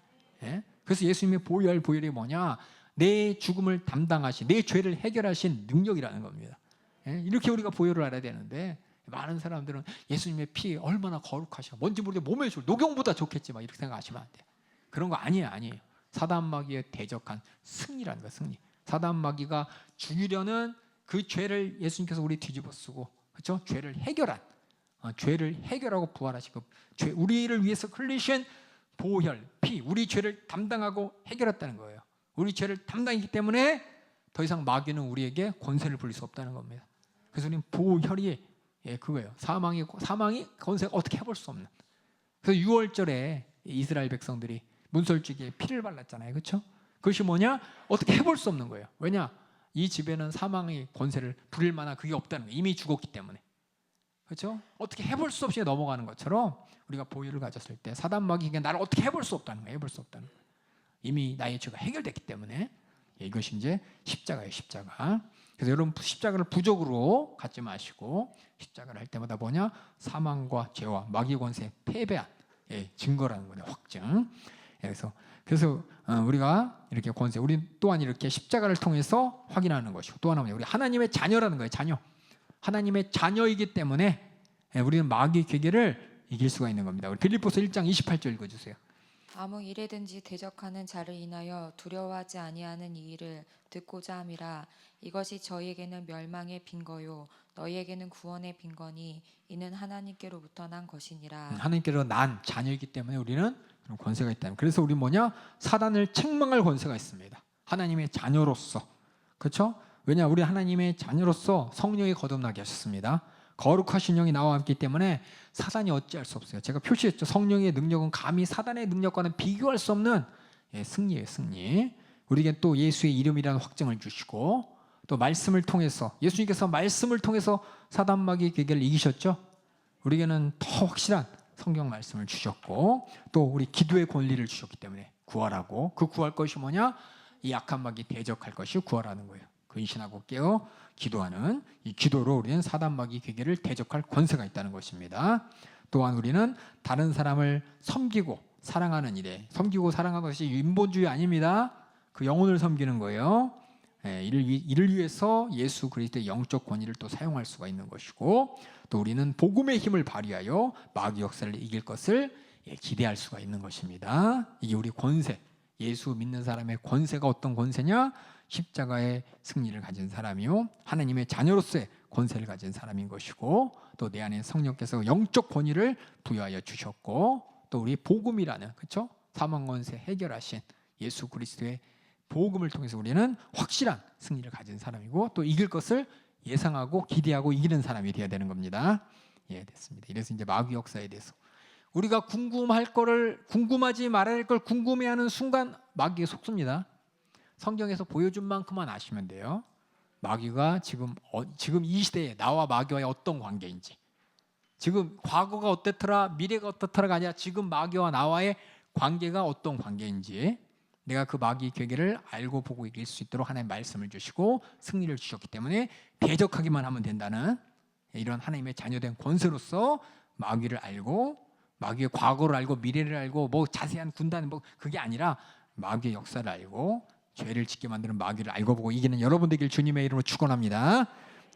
그래서 예수님의 보혈이 뭐냐? 내 죽음을 담당하신, 내 죄를 해결하신 능력이라는 겁니다. 이렇게 우리가 보혈을 알아야 되는데, 많은 사람들은 예수님의 피 얼마나 거룩하시고 뭔지 모르게 몸에 좋을, 녹용보다 좋겠지 막 이렇게 생각하시면 안 돼요. 그런 거 아니에요. 사단 마귀에 대적한 승리라는 거예요, 승리. 사단 마귀가 죽이려는 그 죄를 예수님께서 우리 뒤집어 쓰고, 그렇죠? 죄를 해결하고 부활하시고, 우리를 위해서 흘리신 보혈, 피, 우리 죄를 담당하고 해결했다는 거예요. 우리 죄를 담당했기 때문에 더 이상 마귀는 우리에게 권세를 부릴 수 없다는 겁니다. 그래서 우리는 보혈이 그거예요. 사망이 권세가 어떻게 해볼 수 없는. 그래서 6월절에 이스라엘 백성들이 문설주기에 피를 발랐잖아요, 그렇죠? 그것이 뭐냐? 어떻게 해볼 수 없는 거예요. 왜냐? 이 집에는 사망의 권세를 부릴 만한 그게 없다는 거예요. 이미 죽었기 때문에, 그렇죠? 어떻게 해볼 수 없이 넘어가는 것처럼 우리가 보혈을 가졌을 때 사단 마귀가 나를 어떻게 해볼 수 없다는 거예요. 해볼 수 없다는 거예요. 이미 나의 죄가 해결됐기 때문에. 이것이 이제 십자가예요, 십자가. 그래서 여러분, 십자가를 부적으로 갖지 마시고 십자가를 할 때마다 뭐냐? 사망과 죄와 마귀 권세 패배한 증거라는 거예요, 확증. 그래서 우리가 이렇게 권세, 우리 또한 이렇게 십자가를 통해서 확인하는 것이고, 또 하나는 우리 하나님의 자녀라는 거예요, 자녀. 하나님의 자녀이기 때문에 우리는 마귀의 괴계를 이길 수가 있는 겁니다. 우리 빌립보서 1장 28절 읽어주세요. 아무 일에든지 대적하는 자를 인하여 두려워하지 아니하는 이 일을 듣고자 함이라. 이것이 저희에게는 멸망의 빈거요 너희에게는 구원의 빈거니 이는 하나님께로부터 난 것이니라. 하나님께로 난 자녀이기 때문에 우리는 그런 권세가 있다는. 그래서 우리 뭐냐? 사단을 책망할 권세가 있습니다. 하나님의 자녀로서, 그렇죠? 왜냐? 우리 하나님의 자녀로서 성령이 거듭나게 하셨습니다. 거룩하신 영이 나와 있기 때문에 사단이 어찌할 수 없어요. 제가 표시했죠. 성령의 능력은 감히 사단의 능력과는 비교할 수 없는 승리예요, 승리. 우리에게 또 예수의 이름이라는 확증을 주시고, 또 말씀을 통해서, 예수님께서 말씀을 통해서 사단 마귀의 괴계를 이기셨죠. 우리에게는 더 확실한 성경 말씀을 주셨고, 또 우리 기도의 권리를 주셨기 때문에 구하라고. 그 구할 것이 뭐냐? 이 악한 마귀 대적할 것이 구하라는 거예요. 근신하고 깨어 기도하는 이 기도로 우리는 사단 마귀 괴계를 대적할 권세가 있다는 것입니다. 또한 우리는 다른 사람을 섬기고 사랑하는 일에, 섬기고 사랑하는 것이 인본주의 아닙니다. 그 영혼을 섬기는 거예요. 이를 위해서 예수 그리스도의 영적 권위를 또 사용할 수가 있는 것이고, 또 우리는 복음의 힘을 발휘하여 마귀 역사를 이길 것을 기대할 수가 있는 것입니다. 이게 우리 권세, 예수 믿는 사람의 권세가 어떤 권세냐? 십자가의 승리를 가진 사람이요, 하나님의 자녀로서의 권세를 가진 사람인 것이고, 또 내 안에 성령께서 영적 권위를 부여하여 주셨고, 또 우리 복음이라는, 그렇죠? 사망 권세 해결하신 예수 그리스도의 복음을 통해서 우리는 확실한 승리를 가진 사람이고, 또 이길 것을 예상하고 기대하고 이기는 사람이 되어야 되는 겁니다. 됐습니다. 이래서 이제 마귀 역사에 대해서 우리가 궁금할 거를 궁금하지 말아야 할 걸 궁금해하는 순간 마귀에 속습니다. 성경에서 보여준 만큼만 아시면 돼요. 마귀가 지금 이 시대에 나와 마귀와의 어떤 관계인지, 지금 과거가 어땠더라 미래가 어떻더라가 아니라 지금 마귀와 나와의 관계가 어떤 관계인지, 내가 그 마귀 괴계를 알고 보고 이길 수 있도록 하나님 말씀을 주시고 승리를 주셨기 때문에 대적하기만 하면 된다는 이런 하나님의 자녀된 권세로서 마귀를 알고, 마귀의 과거를 알고 미래를 알고 뭐 자세한 군단 뭐 그게 아니라 마귀의 역사를 알고 죄를 짓게 만드는 마귀를 알고 보고 이기는 여러분 되길 주님의 이름으로 축원합니다.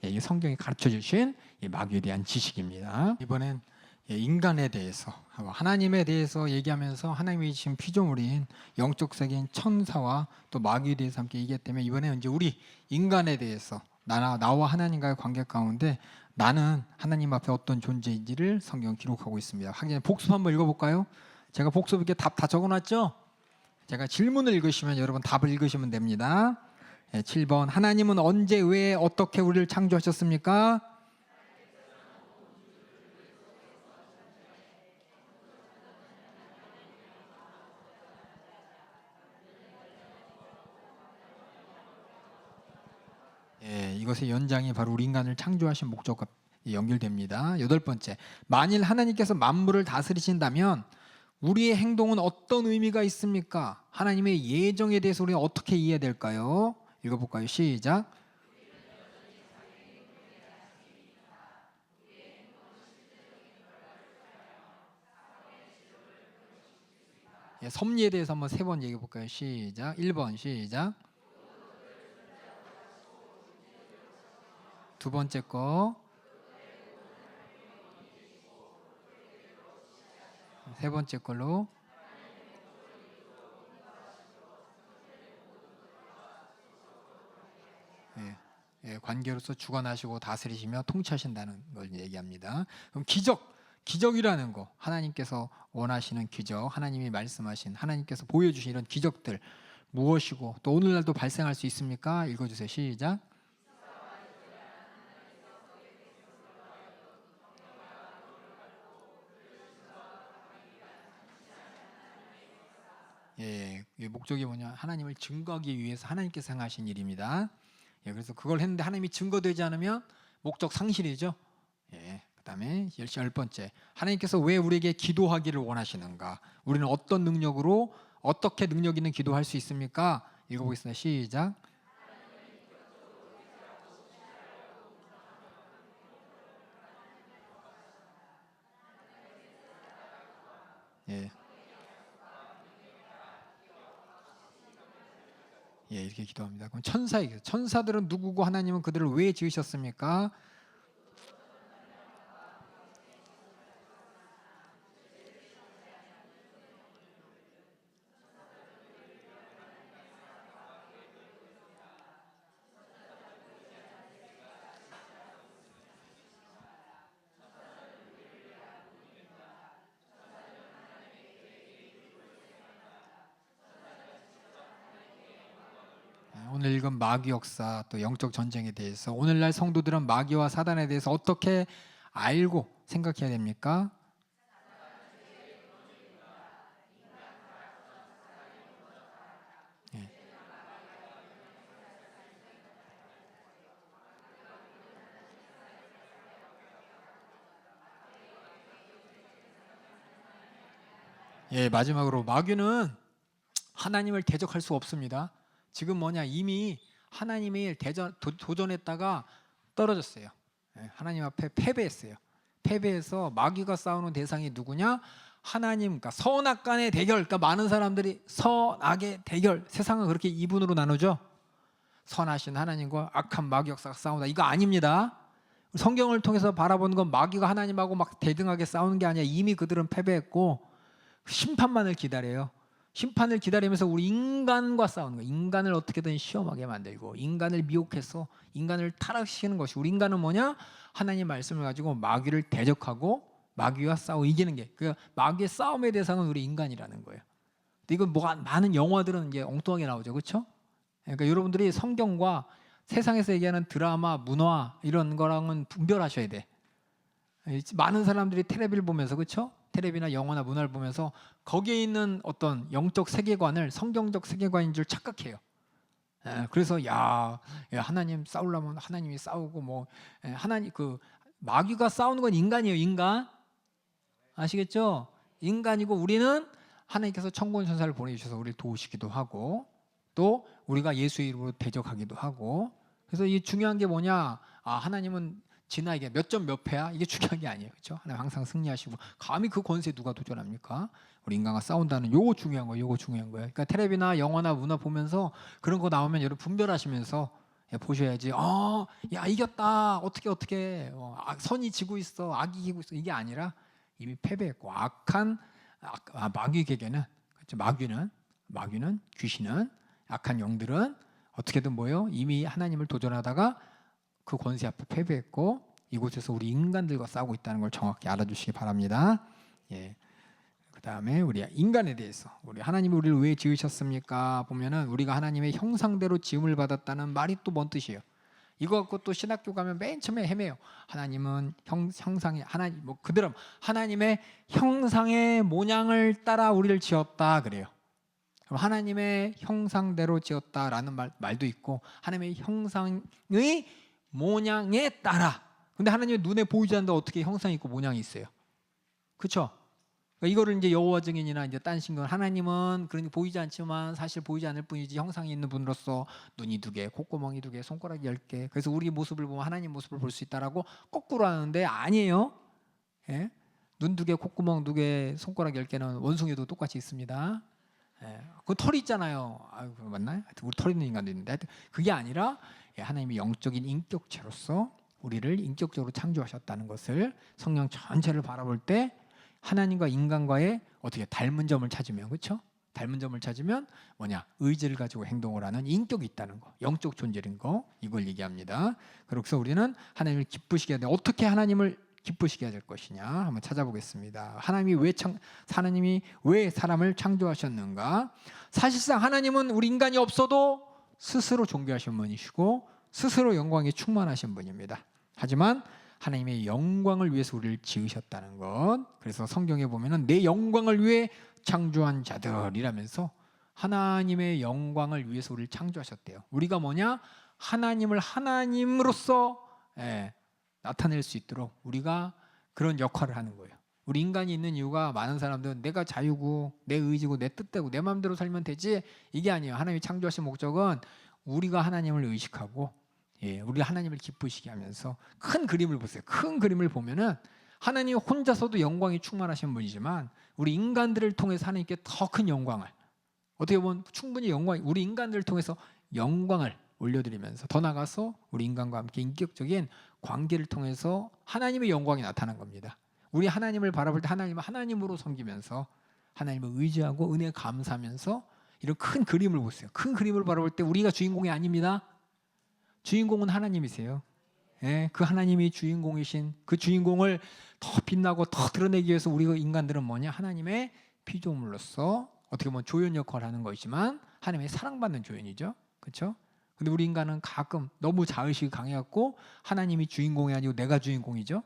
이게 성경이 가르쳐 주신 마귀에 대한 지식입니다. 이번엔 인간에 대해서, 하나님에 대해서 얘기하면서 하나님이 지금 피조물인 영적 세계인 천사와 또 마귀에 대해서 함께 얘기했기 때문에 이번에 이제 우리 인간에 대해서 나와 하나님과의 관계 가운데 나는 하나님 앞에 어떤 존재인지를 성경 기록하고 있습니다. 하긴 복습 한번 읽어볼까요? 제가 복습 이렇게 답 다 적어놨죠? 제가 질문을 읽으시면 여러분 답을 읽으시면 됩니다. 7번, 하나님은 언제 왜 어떻게 우리를 창조하셨습니까? 이것의 연장이 바로 우리 인간을 창조하신 목적과 연결됩니다. 8번째, 만일 하나님께서 만물을 다스리신다면 우리의 행동은 어떤 의미가 있습니까? 하나님의 예정에 대해서 우리가 어떻게 이해해야 될까요? 읽어볼까요? 시작. 섭리에 대해서 한번 3번 얘기해 볼까요? 시작. 1번 시작. 두 번째 거. 세 번째 걸로. 관계로서 주관하시고 다스리시며 통치하신다는 걸 얘기합니다. 그럼 기적이라는 거, 하나님께서 원하시는 기적, 하나님이 말씀하신, 하나님께서 보여주신 이런 기적들 무엇이고 또 오늘날도 발생할 수 있습니까? 읽어주세요. 시작. 목적이 뭐냐? 하나님을 증거하기 위해서 하나님께서 행하신 일입니다. 그래서 그걸 했는데 하나님이 증거되지 않으면 목적 상실이죠. 그 다음에 10번째, 하나님께서 왜 우리에게 기도하기를 원하시는가? 우리는 어떤 능력으로 어떻게 능력 있는 기도할 수 있습니까? 읽어보겠습니다. 시작. 이렇게 기도합니다. 그럼 천사들은 누구고 하나님은 그들을 왜 지으셨습니까? 오늘 읽은 마귀 역사 또 영적 전쟁에 대해서 오늘날 성도들은 마귀와 사단에 대해서 어떻게 알고 생각해야 됩니까? 마지막으로 마귀는 하나님을 대적할 수 없습니다. 지금 뭐냐, 이미 하나님이 도전했다가 떨어졌어요. 하나님 앞에 패배했어요. 패배해서 마귀가 싸우는 대상이 누구냐? 하나님, 그러니까 선악 간의 대결. 그러니까 많은 사람들이 선악의 대결, 세상은 그렇게 이분으로 나누죠. 선하신 하나님과 악한 마귀 역사가 싸운다. 이거 아닙니다. 성경을 통해서 바라보는 건 마귀가 하나님하고 막 대등하게 싸우는 게 아니라 이미 그들은 패배했고 심판만을 기다려요. 심판을 기다리면서 우리 인간과 싸우는 거예요. 인간을 어떻게든 시험하게 만들고 인간을 미혹해서 인간을 타락시키는 것이, 우리 인간은 뭐냐? 하나님 말씀을 가지고 마귀를 대적하고 마귀와 싸워 이기는 게, 그 마귀의 싸움의 대상은 우리 인간이라는 거예요. 근데 이건 뭐 많은 영화들은 이제 엉뚱하게 나오죠, 그렇죠? 그러니까 여러분들이 성경과 세상에서 얘기하는 드라마, 문화 이런 거랑은 분별하셔야 돼. 많은 사람들이 텔레비를 보면서, 그렇죠? 텔레비나 영화나 문화를 보면서 거기에 있는 어떤 영적 세계관을 성경적 세계관인 줄 착각해요. 그래서 야 하나님 싸우려면 하나님이 싸우고 뭐 하나님, 그 마귀가 싸우는 건 인간이에요. 인간 아시겠죠? 인간이고 우리는 하나님께서 천군 천사를 보내주셔서 우리를 도우시기도 하고 또 우리가 예수의 이름으로 대적하기도 하고. 그래서 이 중요한 게 뭐냐? 하나님은 진아에게 몇 점 몇 패야? 이게 중요한 게 아니에요, 그렇죠? 하나님 항상 승리하시고 감히 그 권세에 누가 도전합니까? 우리 인간과 싸운다는 요거 중요한 거예요. 요거 중요한 거예요. 그러니까 텔레비나 영화나 문화 보면서 그런 거 나오면 여러분 분별하시면서 보셔야지. 야 이겼다. 어떻게 선이 지고 있어. 악이 이기고 있어. 이게 아니라 이미 패배했고 악한 마귀에게는, 그렇죠? 마귀는 귀신은 악한 영들은 어떻게든 뭐요? 이미 하나님을 도전하다가 그 권세 앞에 패배했고 이곳에서 우리 인간들과 싸우고 있다는 걸 정확히 알아주시기 바랍니다. 그 다음에 우리 인간에 대해서, 우리 하나님이 우리를 왜 지으셨습니까? 보면은 우리가 하나님의 형상대로 지음을 받았다는 말이 또 뭔 뜻이에요? 이거 갖고 또 신학교 가면 맨 처음에 헤매요. 하나님은 형상의 하나님, 뭐 그대로 하나님의 형상의 모양을 따라 우리를 지었다 그래요. 그럼 하나님의 형상대로 지었다라는 말도 있고 하나님의 형상의 모양에 따라. 근데 하나님의 눈에 보이지 않는데 어떻게 형상이 있고 모양이 있어요? 그렇죠? 그러니까 이거를 이제 여호와 증인이나 이제 딴 신경, 하나님은 그러니 보이지 않지만 사실 보이지 않을 뿐이지 형상이 있는 분으로서 눈이 2개, 콧구멍이 2개, 손가락이 10개. 그래서 우리 모습을 보면 하나님 모습을 볼 수 있다라고 거꾸로 하는데 아니에요. 눈 2개, 콧구멍 2개, 손가락 10개는 원숭이도 똑같이 있습니다. 그 털이 있잖아요. 맞나요? 하여튼 우리 털 있는 인간도 있는데 하여튼 그게 아니라 하나님이 영적인 인격체로서 우리를 인격적으로 창조하셨다는 것을 성령 전체를 바라볼 때 하나님과 인간과의 어떻게 닮은 점을 찾으면, 그렇죠? 닮은 점을 찾으면 뭐냐? 의지를 가지고 행동을 하는 인격이 있다는 거, 영적 존재인 거, 이걸 얘기합니다. 그래서 우리는 하나님을 기쁘시게 해야 돼. 어떻게 하나님을 기쁘시게 해야 될 것이냐 한번 찾아보겠습니다. 하나님이 왜 사람을 창조하셨는가? 사실상 하나님은 우리 인간이 없어도 스스로 존귀하신 분이시고 스스로 영광에 충만하신 분입니다. 하지만 하나님의 영광을 위해서 우리를 지으셨다는 것. 그래서 성경에 보면은 내 영광을 위해 창조한 자들이라면서 하나님의 영광을 위해서 우리를 창조하셨대요. 우리가 뭐냐? 하나님을 하나님으로서 나타낼 수 있도록 우리가 그런 역할을 하는 거예요. 우리 인간이 있는 이유가, 많은 사람들은 내가 자유고 내 의지고 내 뜻대로 내 마음대로 살면 되지, 이게 아니에요. 하나님이 창조하신 목적은 우리가 하나님을 의식하고 우리 하나님을 기쁘시게 하면서 큰 그림을 보세요. 큰 그림을 보면은 하나님 혼자서도 영광이 충만하신 분이지만 우리 인간들을 통해서 하나님께 더 큰 영광을, 어떻게 보면 충분히 우리 인간들을 통해서 영광을 올려드리면서 더 나가서 우리 인간과 함께 인격적인 관계를 통해서 하나님의 영광이 나타난 겁니다. 우리 하나님을 바라볼 때 하나님을 하나님으로 섬기면서 하나님을 의지하고 은혜에 감사하면서 이런 큰 그림을 보세요. 큰 그림을 바라볼 때 우리가 주인공이 아닙니다. 주인공은 하나님이세요. 그 하나님이 주인공이신 그 주인공을 더 빛나고 더 드러내기 위해서 우리 인간들은 뭐냐? 하나님의 피조물로서 어떻게 보면 조연 역할을 하는 것이지만 하나님의 사랑받는 조연이죠. 그렇죠? 근데 우리 인간은 가끔 너무 자의식이 강해갖고 하나님이 주인공이 아니고 내가 주인공이죠.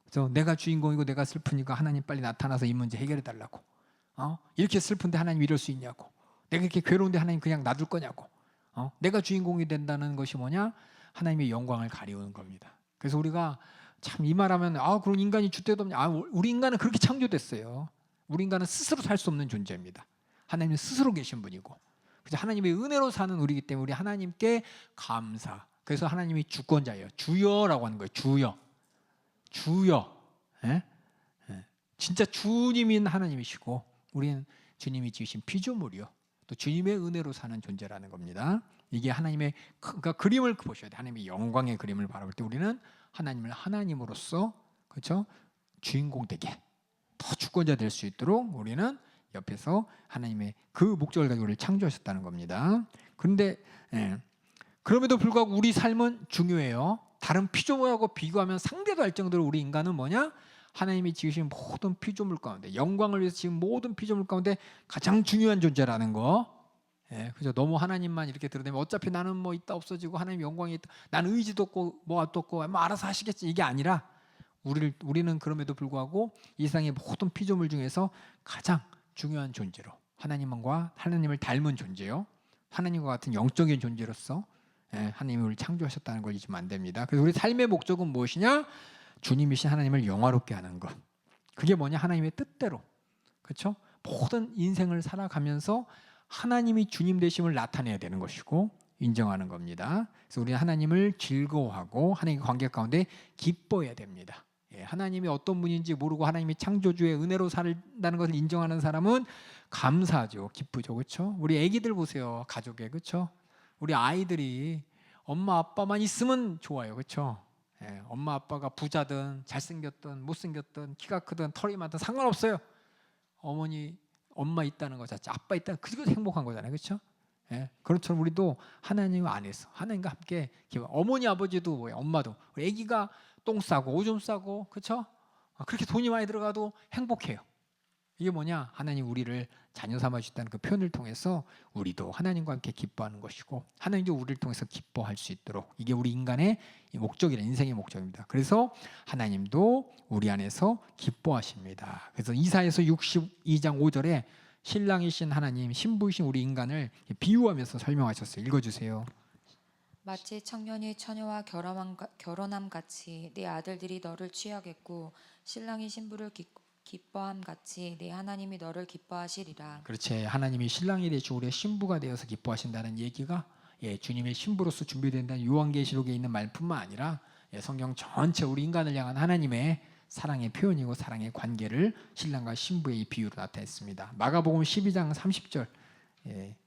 그래서 내가 주인공이고 내가 슬프니까 하나님 빨리 나타나서 이 문제 해결해 달라고. 이렇게 슬픈데 하나님 이럴 수 있냐고. 내가 이렇게 괴로운데 하나님 그냥 놔둘 거냐고. 내가 주인공이 된다는 것이 뭐냐? 하나님의 영광을 가리우는 겁니다. 그래서 우리가 참 이 말하면 그런 인간이 줏대도 없냐? 우리 인간은 그렇게 창조됐어요. 우리 인간은 스스로 살 수 없는 존재입니다. 하나님은 스스로 계신 분이고, 그래서 하나님의 은혜로 사는 우리이기 때문에 우리 하나님께 감사. 그래서 하나님이 주권자예요. 주여라고 하는 거예요. 주여. 진짜 주님인 하나님이시고 우리는 주님이 지으신 피조물이요. 또 주님의 은혜로 사는 존재라는 겁니다. 이게 하나님의 그러니까 그림을 보셔야 돼요. 하나님의 영광의 그림을 바라볼 때 우리는 하나님을 하나님으로서, 그렇죠? 주인공 되게 더 주권자 될 수 있도록 우리는 옆에서 하나님의 그 목적을 가지고 우리를 창조하셨다는 겁니다. 그런데 그럼에도 불구하고 우리 삶은 중요해요. 다른 피조물하고 비교하면 상대도 할 정도로 우리 인간은 뭐냐? 하나님이 지으신 모든 피조물 가운데, 영광을 위해서 지은 모든 피조물 가운데 가장 중요한 존재라는 거. 그죠? 너무 하나님만 이렇게 들어대면 어차피 나는 뭐 있다 없어지고 하나님 영광이 있다, 나는 의지도 없고 뭐도 없고 뭐 알아서 하시겠지, 이게 아니라 우리는 그럼에도 불구하고 이 세상의 모든 피조물 중에서 가장 중요한 존재로, 하나님을 닮은 존재요, 하나님과 같은 영적인 존재로서 하나님이 우리를 창조하셨다는 걸 잊으면 안 됩니다. 그래서 우리 삶의 목적은 무엇이냐? 주님이신 하나님을 영화롭게 하는 것. 그게 뭐냐? 하나님의 뜻대로, 그렇죠? 모든 인생을 살아가면서 하나님이 주님 되심을 나타내야 되는 것이고 인정하는 겁니다. 그래서 우리는 하나님을 즐거워하고 하나님의 관계 가운데 기뻐해야 됩니다. 하나님이 어떤 분인지 모르고 하나님이 창조주의 은혜로 산다는 것을 인정하는 사람은 감사하죠, 기쁘죠, 그렇죠? 우리 아기들 보세요, 가족에, 그렇죠? 우리 아이들이 엄마 아빠만 있으면 좋아요, 그렇죠? 엄마 아빠가 부자든 잘생겼든 못생겼든 키가 크든 털이 많든 상관없어요. 엄마 있다는 것 자체, 아빠 있다는 그것도 행복한 거잖아요, 그렇죠? 그렇처럼 우리도 하나님 안에서 하나님과 함께 어머니 아버지도 뭐예요, 엄마도 우리 아기가 똥 싸고 오줌 싸고, 그렇죠? 그렇게 돈이 많이 들어가도 행복해요. 이게 뭐냐? 하나님 우리를 자녀 삼아 주셨다는 그 표현을 통해서 우리도 하나님과 함께 기뻐하는 것이고 하나님도 우리를 통해서 기뻐할 수 있도록, 이게 우리 인간의 목적이라, 인생의 목적입니다. 그래서 하나님도 우리 안에서 기뻐하십니다. 그래서 이사야서 62장 5절에 신랑이신 하나님, 신부이신 우리 인간을 비유하면서 설명하셨어요. 읽어주세요. 마치 청년이 처녀와 결혼함 같이 내 아들들이 너를 취하겠고 신랑이 신부를 기뻐함 같이 내 하나님이 너를 기뻐하시리라. 그렇지. 하나님이 신랑이 되시고 우리의 신부가 되어서 기뻐하신다는 얘기가 주님의 신부로서 준비된다는 요한계시록에 있는 말뿐만 아니라 성경 전체 우리 인간을 향한 하나님의 사랑의 표현이고 사랑의 관계를 신랑과 신부의 이 비유로 나타냈습니다. 마가복음 12장 30절,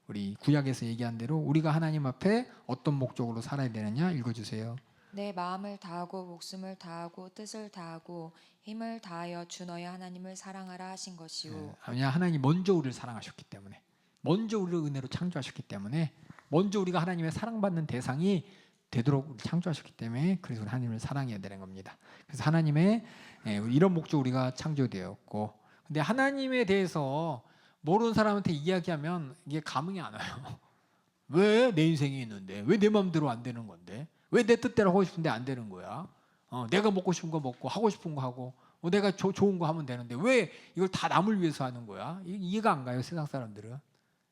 우리 구약에서 얘기한 대로 우리가 하나님 앞에 어떤 목적으로 살아야 되느냐 읽어주세요. 내 마음을 다하고 목숨을 다하고 뜻을 다하고 힘을 다하여 주 너의 하나님을 사랑하라 하신 것이요. 왜냐? 하나님이 먼저 우리를 사랑하셨기 때문에, 먼저 우리를 은혜로 창조하셨기 때문에, 먼저 우리가 하나님의 사랑받는 대상이 되도록 창조하셨기 때문에, 그래서 하나님을 사랑해야 되는 겁니다. 그래서 하나님의 이런 목적 우리가 창조되었고, 근데 하나님에 대해서 모르는 사람한테 이야기하면 이게 감흥이 안 와요. 왜 내 인생이 있는데, 왜 내 마음대로 안 되는 건데, 왜 내 뜻대로 하고 싶은데 안 되는 거야? 내가 먹고 싶은 거 먹고 하고 싶은 거 하고 내가 좋은 거 하면 되는데 왜 이걸 다 남을 위해서 하는 거야? 이해가 안 가요, 세상 사람들은.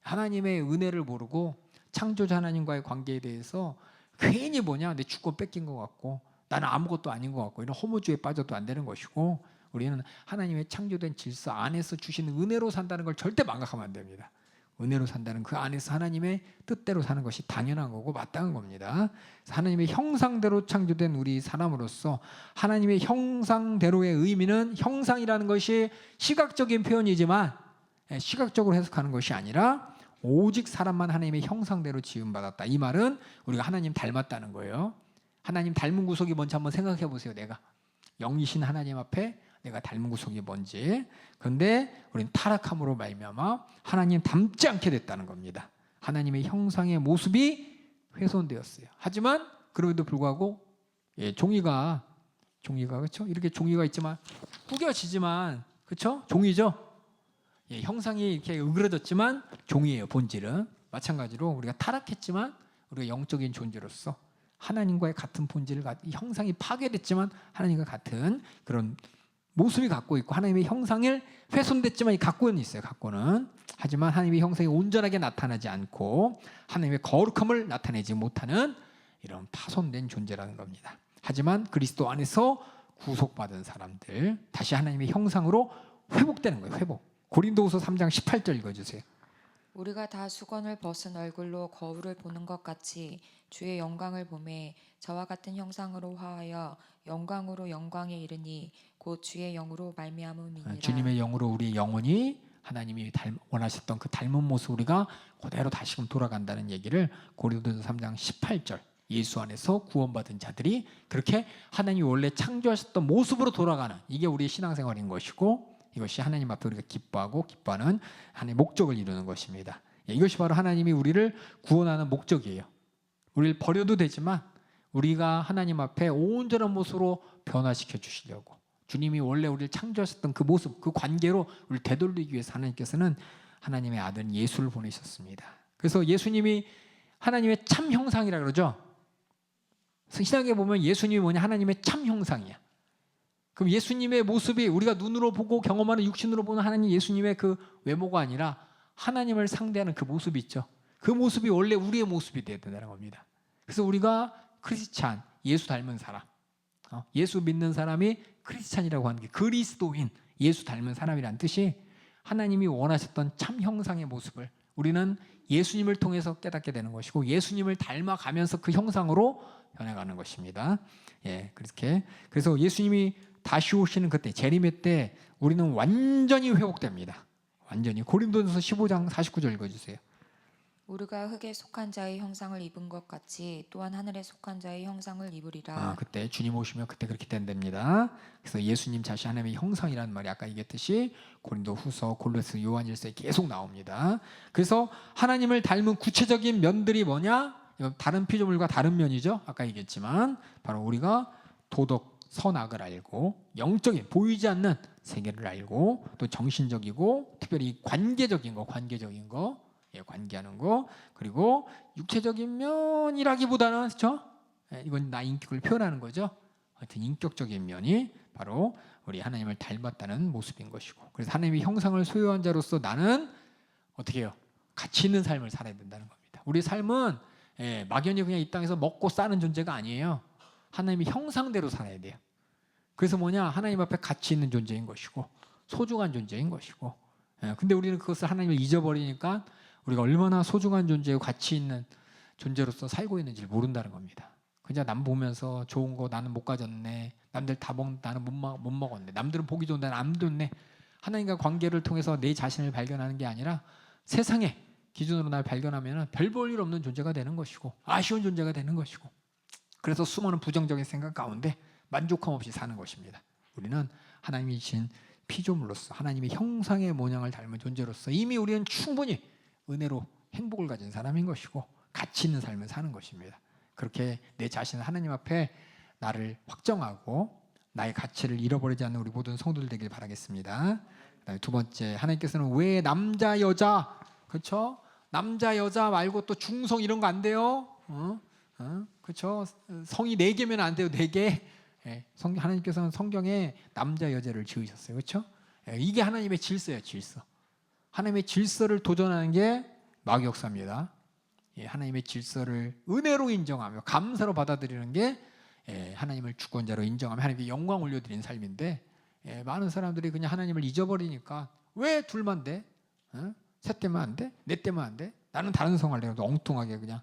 하나님의 은혜를 모르고 창조자 하나님과의 관계에 대해서 괜히 내 주권 뺏긴 것 같고 나는 아무것도 아닌 것 같고 이런 허무주의에 빠져도 안 되는 것이고, 우리는 하나님의 창조된 질서 안에서 주시는 은혜로 산다는 걸 절대 망각하면 안 됩니다. 은혜로 산다는 그 안에서 하나님의 뜻대로 사는 것이 당연한 거고 마땅한 겁니다. 하나님의 형상대로 창조된 우리 사람으로서 하나님의 형상대로의 의미는, 형상이라는 것이 시각적인 표현이지만 시각적으로 해석하는 것이 아니라 오직 사람만 하나님의 형상대로 지음받았다. 이 말은 우리가 하나님 닮았다는 거예요. 하나님 닮은 구석이 뭔지 한번 생각해 보세요. 내가 영이신 하나님 앞에 내가 닮은 구석이 뭔지. 그런데 우리는 타락함으로 말미암아 하나님 닮지 않게 됐다는 겁니다. 하나님의 형상의 모습이 훼손되었어요. 하지만 그럼에도 불구하고 종이가 그렇죠? 이렇게 종이가 있지만 구겨지지만, 그렇죠? 종이죠. 형상이 이렇게 으그러졌지만 종이에요. 본질은 마찬가지로 우리가 타락했지만 우리가 영적인 존재로서 하나님과의 같은 본질을 형상이 파괴됐지만 하나님과 같은 그런 모습이 갖고 있고 하나님의 형상을 훼손됐지만 갖고는 있어요. 갖고는. 하지만 하나님의 형상이 온전하게 나타나지 않고 하나님의 거룩함을 나타내지 못하는 이런 파손된 존재라는 겁니다. 하지만 그리스도 안에서 구속받은 사람들, 다시 하나님의 형상으로 회복되는 거예요. 회복. 고린도후서 3장 18절 읽어주세요. 우리가 다 수건을 벗은 얼굴로 거울을 보는 것 같이 주의 영광을 보매 저와 같은 형상으로 화하여 영광으로 영광에 이르니 곧 주의 영으로 말미암음이니라. 주님의 영으로 우리 영혼이 하나님이 원하셨던 그 닮은 모습 우리가 그대로 다시금 돌아간다는 얘기를 고린도서 3장 18절, 예수 안에서 구원받은 자들이 그렇게 하나님이 원래 창조하셨던 모습으로 돌아가는, 이게 우리의 신앙생활인 것이고, 이것이 하나님 앞에 우리가 기뻐하고 기뻐하는 하나님의 목적을 이루는 것입니다. 이것이 바로 하나님이 우리를 구원하는 목적이에요. 우리를 버려도 되지만 우리가 하나님 앞에 온전한 모습으로 변화시켜 주시려고, 주님이 원래 우리를 창조하셨던 그 모습, 그 관계로 우리를 되돌리기 위해서 하나님께서는 하나님의 아들 예수를 보내셨습니다. 그래서 예수님이 하나님의 참 형상이라 그러죠. 신약에 보면 예수님이 뭐냐? 하나님의 참 형상이야. 그럼 예수님의 모습이 우리가 눈으로 보고 경험하는, 육신으로 보는 하나님 예수님의 그 외모가 아니라 하나님을 상대하는 그 모습이 있죠. 그 모습이 원래 우리의 모습이 되어야 된다는 겁니다. 그래서 우리가 크리스찬, 예수 닮은 사람, 예수 믿는 사람이 크리스찬이라고 하는 게 그리스도인, 예수 닮은 사람이란 뜻이 하나님이 원하셨던 참 형상의 모습을 우리는 예수님을 통해서 깨닫게 되는 것이고, 예수님을 닮아가면서 그 형상으로 변해가는 것입니다. 그래서 예수님이 다시 오시는 그때, 재림의 때 우리는 완전히 회복됩니다. 완전히. 고린도전서 15장 49절 읽어주세요. 우리가 흙에 속한 자의 형상을 입은 것 같이 또한 하늘에 속한 자의 형상을 입으리라. 그때 주님 오시면 그때 그렇게 된답니다. 그래서 예수님 자신 하나님의 형상이라는 말이 아까 얘기했듯이 고린도후서, 골로새, 요한일서에 계속 나옵니다. 그래서 하나님을 닮은 구체적인 면들이 뭐냐? 다른 피조물과 다른 면이죠. 아까 얘기했지만 바로 우리가 도덕, 선악을 알고, 영적인 보이지 않는 세계를 알고, 또 정신적이고 특별히 관계적인 거, 관계하는 거, 그리고 육체적인 면이라기보다는, 그렇죠? 이건 나 인격을 표현하는 거죠. 하여튼 인격적인 면이 바로 우리 하나님을 닮았다는 모습인 것이고, 그래서 하나님의 형상을 소유한 자로서 나는 어떻게 해요? 가치 있는 삶을 살아야 된다는 겁니다. 우리 삶은 막연히 그냥 이 땅에서 먹고 사는 존재가 아니에요. 하나님의 형상대로 살아야 돼요. 그래서 뭐냐? 하나님 앞에 가치 있는 존재인 것이고 소중한 존재인 것이고, 근데 우리는 그것을 하나님을 잊어버리니까 우리가 얼마나 소중한 존재고 가치 있는 존재로서 살고 있는지를 모른다는 겁니다. 그냥 남 보면서 좋은 거 나는 못 가졌네, 남들 다 먹, 나는 못 먹었네, 남들은 보기 좋은데 나는 안 좋네. 하나님과 관계를 통해서 내 자신을 발견하는 게 아니라 세상의 기준으로 날 발견하면 별 볼 일 없는 존재가 되는 것이고 아쉬운 존재가 되는 것이고, 그래서 수많은 부정적인 생각 가운데 만족함 없이 사는 것입니다. 우리는 하나님이 주신 피조물로서 하나님의 형상의 모양을 닮은 존재로서 이미 우리는 충분히 은혜로 행복을 가진 사람인 것이고 가치 있는 삶을 사는 것입니다. 그렇게 내 자신을 하나님 앞에 나를 확정하고 나의 가치를 잃어버리지 않는 우리 모든 성도들 되길 바라겠습니다. 그다음에 두 번째, 하나님께서는 왜 남자 여자, 그렇죠? 남자 여자 말고 또 중성 이런 거 안 돼요. 그렇죠? 성이 4개면 안 돼요. 4개. 하나님께서는 성경에 남자 여자를 지으셨어요. 그렇죠? 이게 하나님의 질서예요. 질서. 하나님의 질서를 도전하는 게 마귀역사입니다. 하나님의 질서를 은혜로 인정하며 감사로 받아들이는 게 하나님을 주권자로 인정하며 하나님께 영광 올려드리는 삶인데, 많은 사람들이 그냥 하나님을 잊어버리니까 왜 둘만 돼? 셋 때만 안 돼? 넷 때만 안 돼? 나는 다른 성 할래. 엉뚱하게 그냥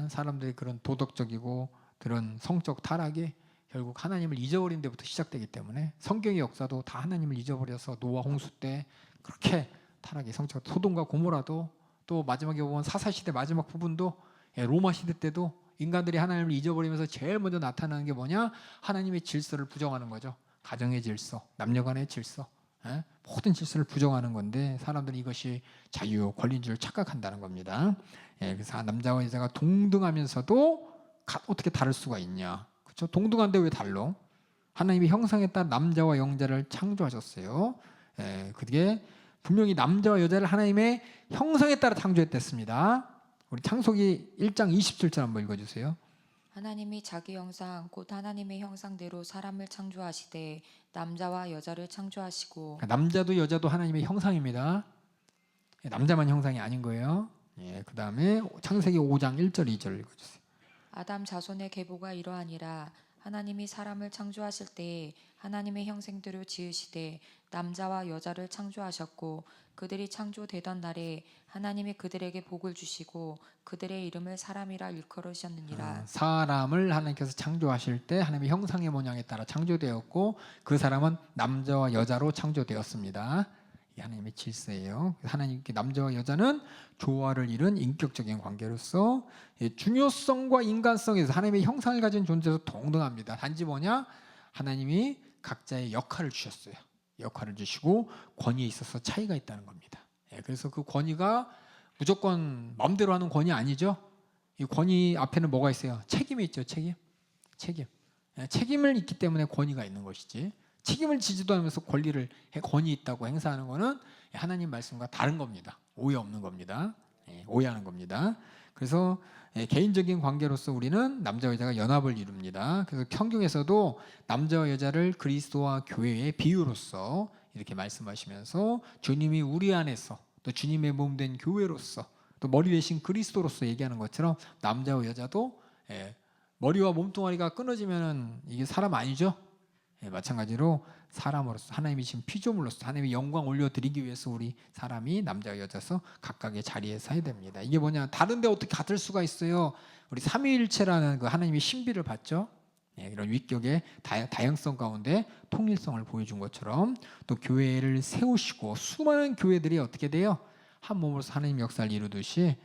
사람들이 그런 도덕적이고 그런 성적 타락이 결국 하나님을 잊어버린 데부터 시작되기 때문에 성경의 역사도 다 하나님을 잊어버려서 노아 홍수 때 그렇게 타락이 성적, 소돔과 고모라도 또 마지막에 보면 사사시대 마지막 부분도 로마 시대 때도 인간들이 하나님을 잊어버리면서 제일 먼저 나타나는 게 뭐냐? 하나님의 질서를 부정하는 거죠. 가정의 질서, 남녀간의 질서, 모든 질서를 부정하는 건데 사람들이 이것이 자유, 권리인 줄 착각한다는 겁니다. 그래서 남자와 여자가 동등하면서도 어떻게 다를 수가 있냐? 그렇죠? 동등한데 왜 달라? 하나님의 형상에 따라 남자와 여자를 창조하셨어요. 그게 분명히 남자와 여자를 하나님의 형상에 따라 창조했댔습니다. 우리 창세기 1장 27절 한번 읽어주세요. 하나님이 자기 형상 곧 하나님의 형상대로 사람을 창조하시되 남자와 여자를 창조하시고. 남자도 여자도 하나님의 형상입니다. 남자만 형상이 아닌 거예요. 그 다음에 창세기 5장 1절 2절 읽어주세요. 아담 자손의 계보가 이러하니라. 하나님이 사람을 창조하실 때에 하나님의 형상대로 지으시되 남자와 여자를 창조하셨고 그들이 창조되던 날에 하나님이 그들에게 복을 주시고 그들의 이름을 사람이라 일컬으셨느니라. 사람을 하나님께서 창조하실 때 하나님의 형상의 모양에 따라 창조되었고 그 사람은 남자와 여자로 창조되었습니다. 이게 하나님의 질서예요. 하나님께 남자와 여자는 조화를 이룬 인격적인 관계로서 중요성과 인간성에서 하나님의 형상을 가진 존재로 동등합니다. 단지 뭐냐? 하나님이 각자의 역할을 주셨어요. 역할을 주시고 권위에 있어서 차이가 있다는 겁니다. 그래서 그 권위가 무조건 마음대로 하는 권위 아니죠. 이 권위 앞에는 뭐가 있어요? 책임이 있죠. 책임. 책임을 있기 때문에 권위가 있는 것이지, 책임을 지지도 않으면서 권위 있다고 행사하는 것은 하나님 말씀과 다른 겁니다. 오해 없는 겁니다. 오해하는 겁니다. 그래서 개인적인 관계로서 우리는 남자와 여자가 연합을 이룹니다. 그래서 성경에서도 남자와 여자를 그리스도와 교회의 비유로서 이렇게 말씀하시면서 주님이 우리 안에서 또 주님의 몸 된 교회로서 또 머리 대신 그리스도로서 얘기하는 것처럼 남자와 여자도 머리와 몸뚱아리가 끊어지면은 이게 사람 아니죠. 마찬가지로 사람으로서 하나님이 지금 피조물로서 하나님의 영광 올려드리기 위해서 우리 사람이 남자와 여자서 각각의 자리에 서야 됩니다. 이게 뭐냐, 다른데 어떻게 같을 수가 있어요. 우리 삼위일체라는 그 하나님의 신비를 봤죠. 이런 위격의 다양성 가운데 통일성을 보여준 것처럼 또 교회를 세우시고 수많은 교회들이 어떻게 돼요? 한 몸으로서 하나님 역사를 이루듯이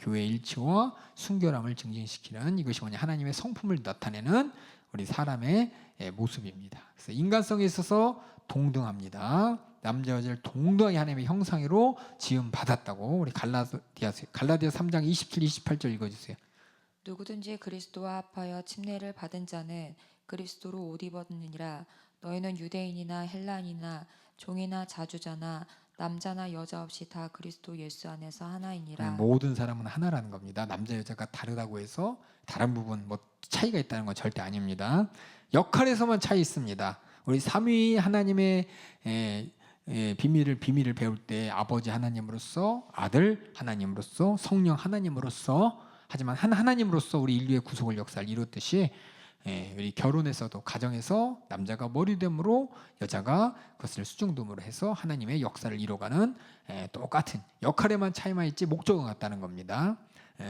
교회의 일치와 순결함을 증진시키는, 이것이 뭐냐, 하나님의 성품을 나타내는 우리 사람의 모습입니다. 그래서 인간성에 있어서 동등합니다. 남자 여자를 동등하게 하나님의 형상으로 지음 받았다고 우리 갈라디아서 3장 27, 28절 읽어주세요. 누구든지 그리스도와 합하여 침례를 받은 자는 그리스도로 옷 입었느니라. 너희는 유대인이나 헬라인이나 종이나 자주자나 남자나 여자 없이 다 그리스도 예수 안에서 하나이니라. 모든 사람은 하나라는 겁니다. 남자 여자가 다르다고 해서 다른 부분 뭐 차이가 있다는 건 절대 아닙니다. 역할에서만 차이 있습니다. 우리 삼위 하나님의 비밀을 배울 때 아버지 하나님으로서, 아들 하나님으로서, 성령 하나님으로서, 하지만 한 하나님으로서 우리 인류의 구속을 역사를 이뤘듯이 우리 결혼에서도 가정에서 남자가 머리됨으로 여자가 그것을 수중됨으로 해서 하나님의 역사를 이뤄가는 똑같은 역할에만 차이만 있지 목적은 같다는 겁니다.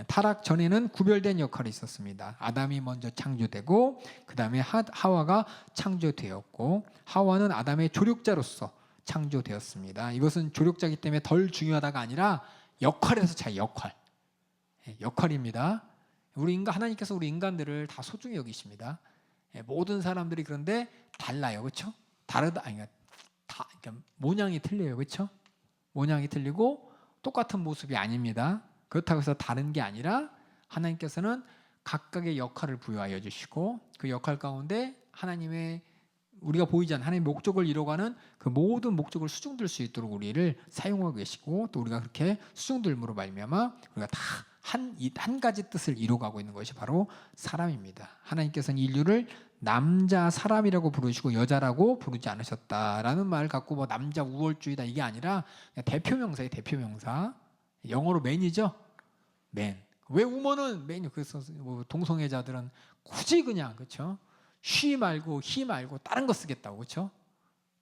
타락 전에는 구별된 역할이 있었습니다. 아담이 먼저 창조되고 그 다음에 하와가 창조되었고, 하와는 아담의 조력자로서 창조되었습니다. 이것은 조력자이기 때문에 덜 중요하다가 아니라 역할에서 차이, 역할입니다. 하나님께서 우리 인간들을 다 소중히 여기십니다. 모든 사람들이 그런데 달라요, 그렇죠? 다르다, 그러니까 모양이 틀려요, 그렇죠? 모양이 틀리고 똑같은 모습이 아닙니다. 그렇다고 해서 다른 게 아니라 하나님께서는 각각의 역할을 부여하여 주시고 그 역할 가운데 하나님의 우리가 보이지 않는 하나님의 목적을 이뤄가는 그 모든 목적을 수중들 수 있도록 우리를 사용하고 계시고, 또 우리가 그렇게 수중들므로 말미암아 우리가 다 한 가지 뜻을 이루어가고 있는 것이 바로 사람입니다. 하나님께서는 인류를 남자 사람이라고 부르시고 여자라고 부르지 않으셨다라는 말 갖고 뭐 남자 우월주의다 이게 아니라 그냥 대표명사예요. 대표명사. 영어로 맨이죠. 맨. 왜 우먼은 맨이? 그래서 뭐 동성애자들은 굳이 그냥, 그렇죠? she 말고 he 말고 다른 거 쓰겠다고, 그렇죠?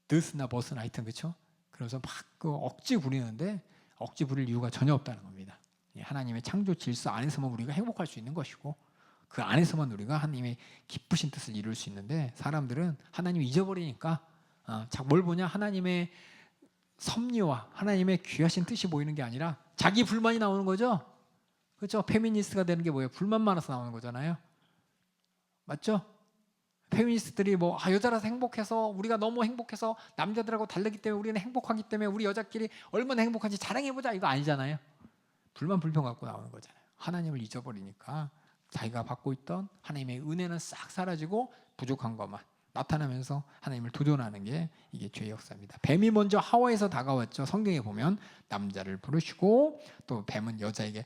this나 bus나 하여튼, 그렇죠? 그래서 막 그 억지 부리는데 억지 부릴 이유가 전혀 없다는 겁니다. 하나님의 창조 질서 안에서만 우리가 행복할 수 있는 것이고 그 안에서만 우리가 하나님의 기쁘신 뜻을 이룰 수 있는데, 사람들은 하나님을 잊어버리니까 뭘 보냐, 하나님의 섭리와 하나님의 귀하신 뜻이 보이는 게 아니라 자기 불만이 나오는 거죠. 그렇죠? 페미니스트가 되는 게 뭐예요? 불만 많아서 나오는 거잖아요. 맞죠? 페미니스트들이 여자라서 행복해서, 우리가 너무 행복해서 남자들하고 다르기 때문에 우리는 행복하기 때문에 우리 여자끼리 얼마나 행복한지 자랑해보자, 이거 아니잖아요. 불만 불평 갖고 나오는 거잖아요. 하나님을 잊어버리니까 자기가 받고 있던 하나님의 은혜는 싹 사라지고 부족한 것만 나타나면서 하나님을 도전하는 게 이게 죄의 역사입니다. 뱀이 먼저 하와에서 다가왔죠. 성경에 보면 남자를 부르시고 또 뱀은 여자에게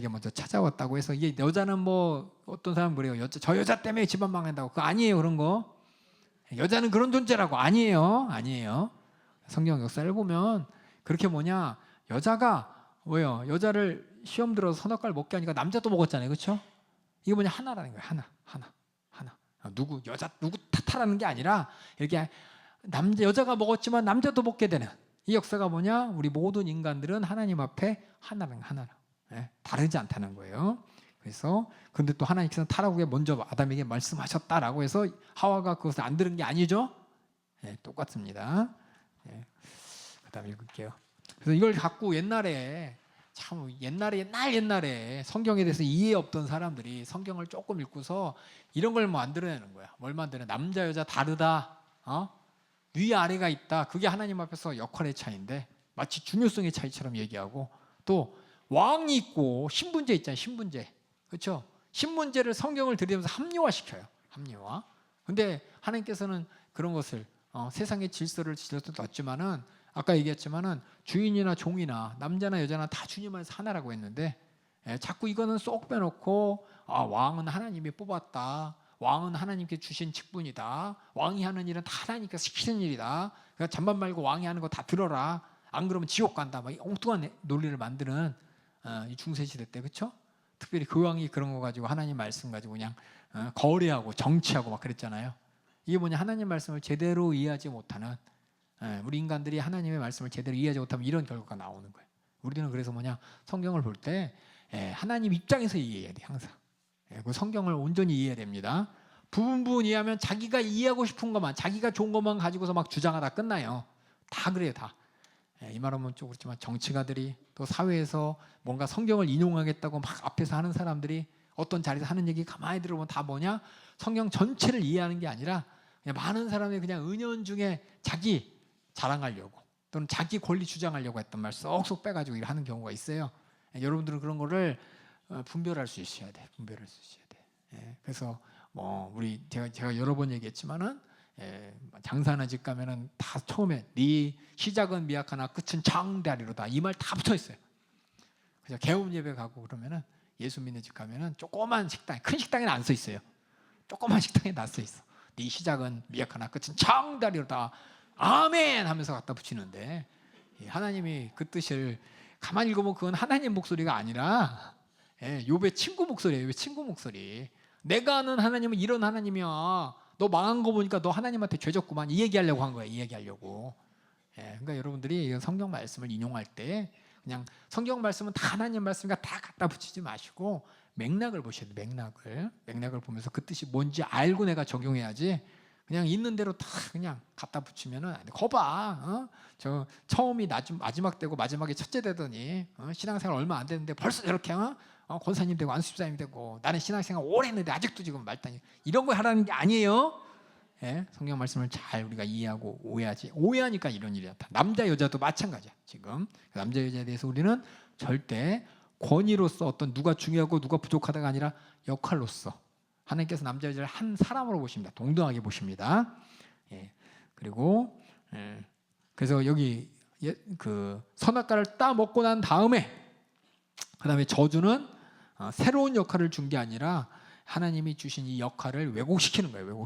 먼저 찾아왔다고 해서, 이게 여자는 뭐 어떤 사람은 그래요. 저 여자 때문에 집안 망한다고. 그거 아니에요. 그런 거. 여자는 그런 존재라고. 아니에요. 성경 역사를 보면 그렇게 여자가 왜요? 여자를 시험 들어서 선악과를 먹게 하니까 남자도 먹었잖아요, 그렇죠? 이게 하나라는 거예요. 하나. 누구 탓하라는 게 아니라 이렇게 여자가 먹었지만 남자도 먹게 되는 이 역사가 우리 모든 인간들은 하나님 앞에 하나라. 다르지 않다는 거예요. 그래서 근데 또 하나님께서는 타락후에 먼저 아담에게 말씀하셨다라고 해서 하와가 그것을 안 들은 게 아니죠. 똑같습니다. 그다음 읽을게요. 그래서 이걸 갖고 옛날에 성경에 대해서 이해 없던 사람들이 성경을 조금 읽고서 이런 걸 만들어내는 거야. 뭘 만드냐? 남자 여자 다르다. 위 아래가 있다. 그게 하나님 앞에서 역할의 차이인데 마치 중요성의 차이처럼 얘기하고, 또 왕이 있고 신분제 있잖아요. 신분제. 그렇죠? 신분제를 성경을 들이면서 합리화시켜요. 합리화. 근데 하나님께서는 그런 것을 세상의 질서를 넣었지만은, 아까 얘기했지만은 주인이나 종이나 남자나 여자나 다 주님 안에서 하나라고 했는데, 자꾸 이거는 쏙 빼놓고 왕은 하나님이 뽑았다. 왕은 하나님께 주신 직분이다. 왕이 하는 일은 다 하나님께서 시키는 일이다. 그러니까 잠만 말고 왕이 하는 거 다 들어라. 안 그러면 지옥 간다. 막 엉뚱한 논리를 만드는 이 중세 시대 때, 그렇죠? 특별히 그 왕이 그런 거 가지고 하나님 말씀 가지고 그냥 거래하고 정치하고 막 그랬잖아요. 이게 뭐냐? 하나님 말씀을 제대로 이해하지 못하는, 우리 인간들이 하나님의 말씀을 제대로 이해하지 못하면 이런 결과가 나오는 거예요. 우리는 그래서 뭐냐? 성경을 볼 때 하나님 입장에서 이해해야 돼. 항상 그 성경을 온전히 이해해야 됩니다. 부분 이해하면 자기가 이해하고 싶은 것만, 자기가 좋은 것만 가지고서 막 주장하다 끝나요. 다 그래요. 다. 이 말하면 좀 그렇지만 정치가들이, 또 사회에서 뭔가 성경을 인용하겠다고 막 앞에서 하는 사람들이 어떤 자리에서 하는 얘기 가만히 들어보면 다 뭐냐? 성경 전체를 이해하는 게 아니라 그냥 많은 사람이 그냥 은연중에 자기 자랑하려고 또는 자기 권리 주장하려고 했던 말 쏙쏙 빼가지고 하는 경우가 있어요. 여러분들은 그런 거를 분별할 수 있어야 돼. 분별할 수 있어야 돼. 그래서 뭐 우리 제가 여러 번 얘기했지만은, 장사하는 집 가면은 다 처음에 네 시작은 미약하나 끝은 장대하리로다, 이 말 다 붙어 있어요. 그래서 개업 예배 가고 그러면은, 예수 믿는 집 가면은 조그만 식당, 큰 식당에는 안 써 있어요. 조그만 식당에 다 써 있어. 네 시작은 미약하나 끝은 장대하리로다, 아멘 하면서 갖다 붙이는데, 하나님이 그 뜻을 가만히 읽어보면 그건 하나님 목소리가 아니라 욥의 친구 목소리예요. 욥의 친구 목소리. 내가 아는 하나님은 이런 하나님이야. 너 망한 거 보니까 너 하나님한테 죄 졌구만. 이 얘기하려고 한 거야. 이 얘기하려고. 그러니까 여러분들이 성경 말씀을 인용할 때 그냥 성경 말씀은 다 하나님 말씀이니까 다 갖다 붙이지 마시고 맥락을 보셔야 돼요. 맥락을 보면서 그 뜻이 뭔지 알고 내가 적용해야지, 그냥 있는 대로 다 그냥 갖다 붙이면은 안 돼. 거봐, 저 처음이 마지막 되고 마지막에 첫째 되더니 신앙생활 얼마 안 됐는데 벌써 저렇게 권사님 되고 안수집사님 되고, 나는 신앙생활 오래 했는데 아직도 지금 말단이, 이런 거 하라는 게 아니에요. 성경 말씀을 잘 우리가 이해하고 오해하니까 이런 일이 나타. 남자 여자도 마찬가지야. 지금 남자 여자에 대해서 우리는 절대 권위로서 어떤 누가 중요하고 누가 부족하다가 아니라 역할로서 하나님께서 남자 여자를 한 사람으로 보십니다. 동등하게 보십니다. 그리고 그래서 여기 그 선악과를 따 먹고 난 다음에 그다음에 저주는 새로운 역할을 준 게 아니라 하나님이 주신 이 역할을 왜곡시키는 거예요.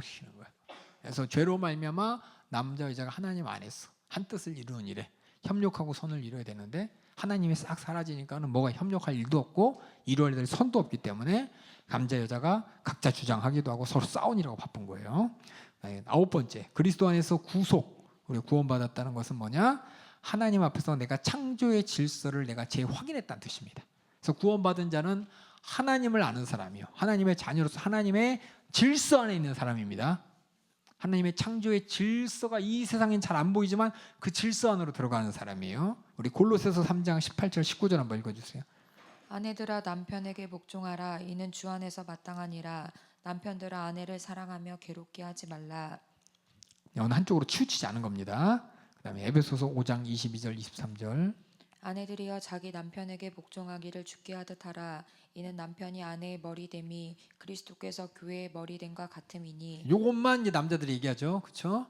그래서 죄로 말미암아 남자 여자가 하나님 안에서 한 뜻을 이루는 일에 협력하고 선을 이루어야 되는데, 하나님이 싹 사라지니까는 뭐가 협력할 일도 없고 이루어야 될 선도 없기 때문에 남자 여자가 각자 주장하기도 하고 서로 싸우느라고 바쁜 거예요. 9번째, 그리스도 안에서 우리 구원받았다는 것은 뭐냐? 하나님 앞에서 내가 창조의 질서를 내가 재확인했다는 뜻입니다. 그래서 구원받은 자는 하나님을 아는 사람이요, 하나님의 자녀로서 하나님의 질서 안에 있는 사람입니다. 하나님의 창조의 질서가 이 세상엔 잘 안 보이지만 그 질서 안으로 들어가는 사람이에요. 우리 골로새서 3장 18절 19절 한번 읽어주세요. 아내들아 남편에게 복종하라. 이는 주 안에서 마땅하니라. 남편들아 아내를 사랑하며 괴롭게 하지 말라. 어느 한쪽으로 치우치지 않은 겁니다. 그 다음에 에베소서 5장 22절 23절. 아내들이여 자기 남편에게 복종하기를 주께 하듯 하라. 이는 남편이 아내의 머리됨이 그리스도께서 교회의 머리됨과 같음이니. 요것만 이제 남자들이 얘기하죠, 그렇죠?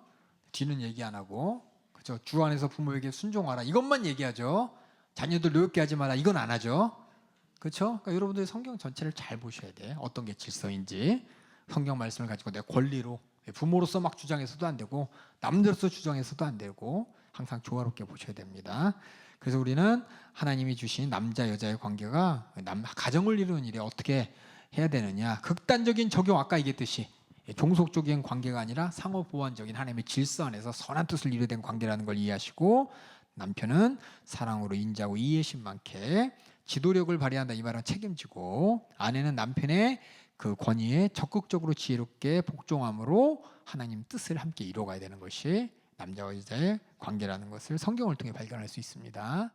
뒤는 얘기 안 하고, 그렇죠? 주 안에서 부모에게 순종하라, 이것만 얘기하죠. 자녀들 노엽게 하지 마라, 이건 안 하죠, 그렇죠? 그러니까 여러분들이 성경 전체를 잘 보셔야 돼. 어떤 게 질서인지. 성경 말씀을 가지고 내 권리로 부모로서 막 주장해서도 안 되고 남들로서 주장해서도 안 되고 항상 조화롭게 보셔야 됩니다. 그래서 우리는 하나님이 주신 남자 여자의 관계가 가정을 이루는 일에 어떻게 해야 되느냐, 극단적인 적용, 아까 얘기했듯이 종속적인 관계가 아니라 상호보완적인 하나님의 질서 안에서 선한 뜻을 이루게 된 관계라는 걸 이해하시고, 남편은 사랑으로 인자하고 이해심 많게 지도력을 발휘한다, 이 말은 책임지고, 아내는 남편의 그 권위에 적극적으로 지혜롭게 복종함으로 하나님 뜻을 함께 이루어가야 되는 것이 남자와 여자의 관계라는 것을 성경을 통해 발견할 수 있습니다.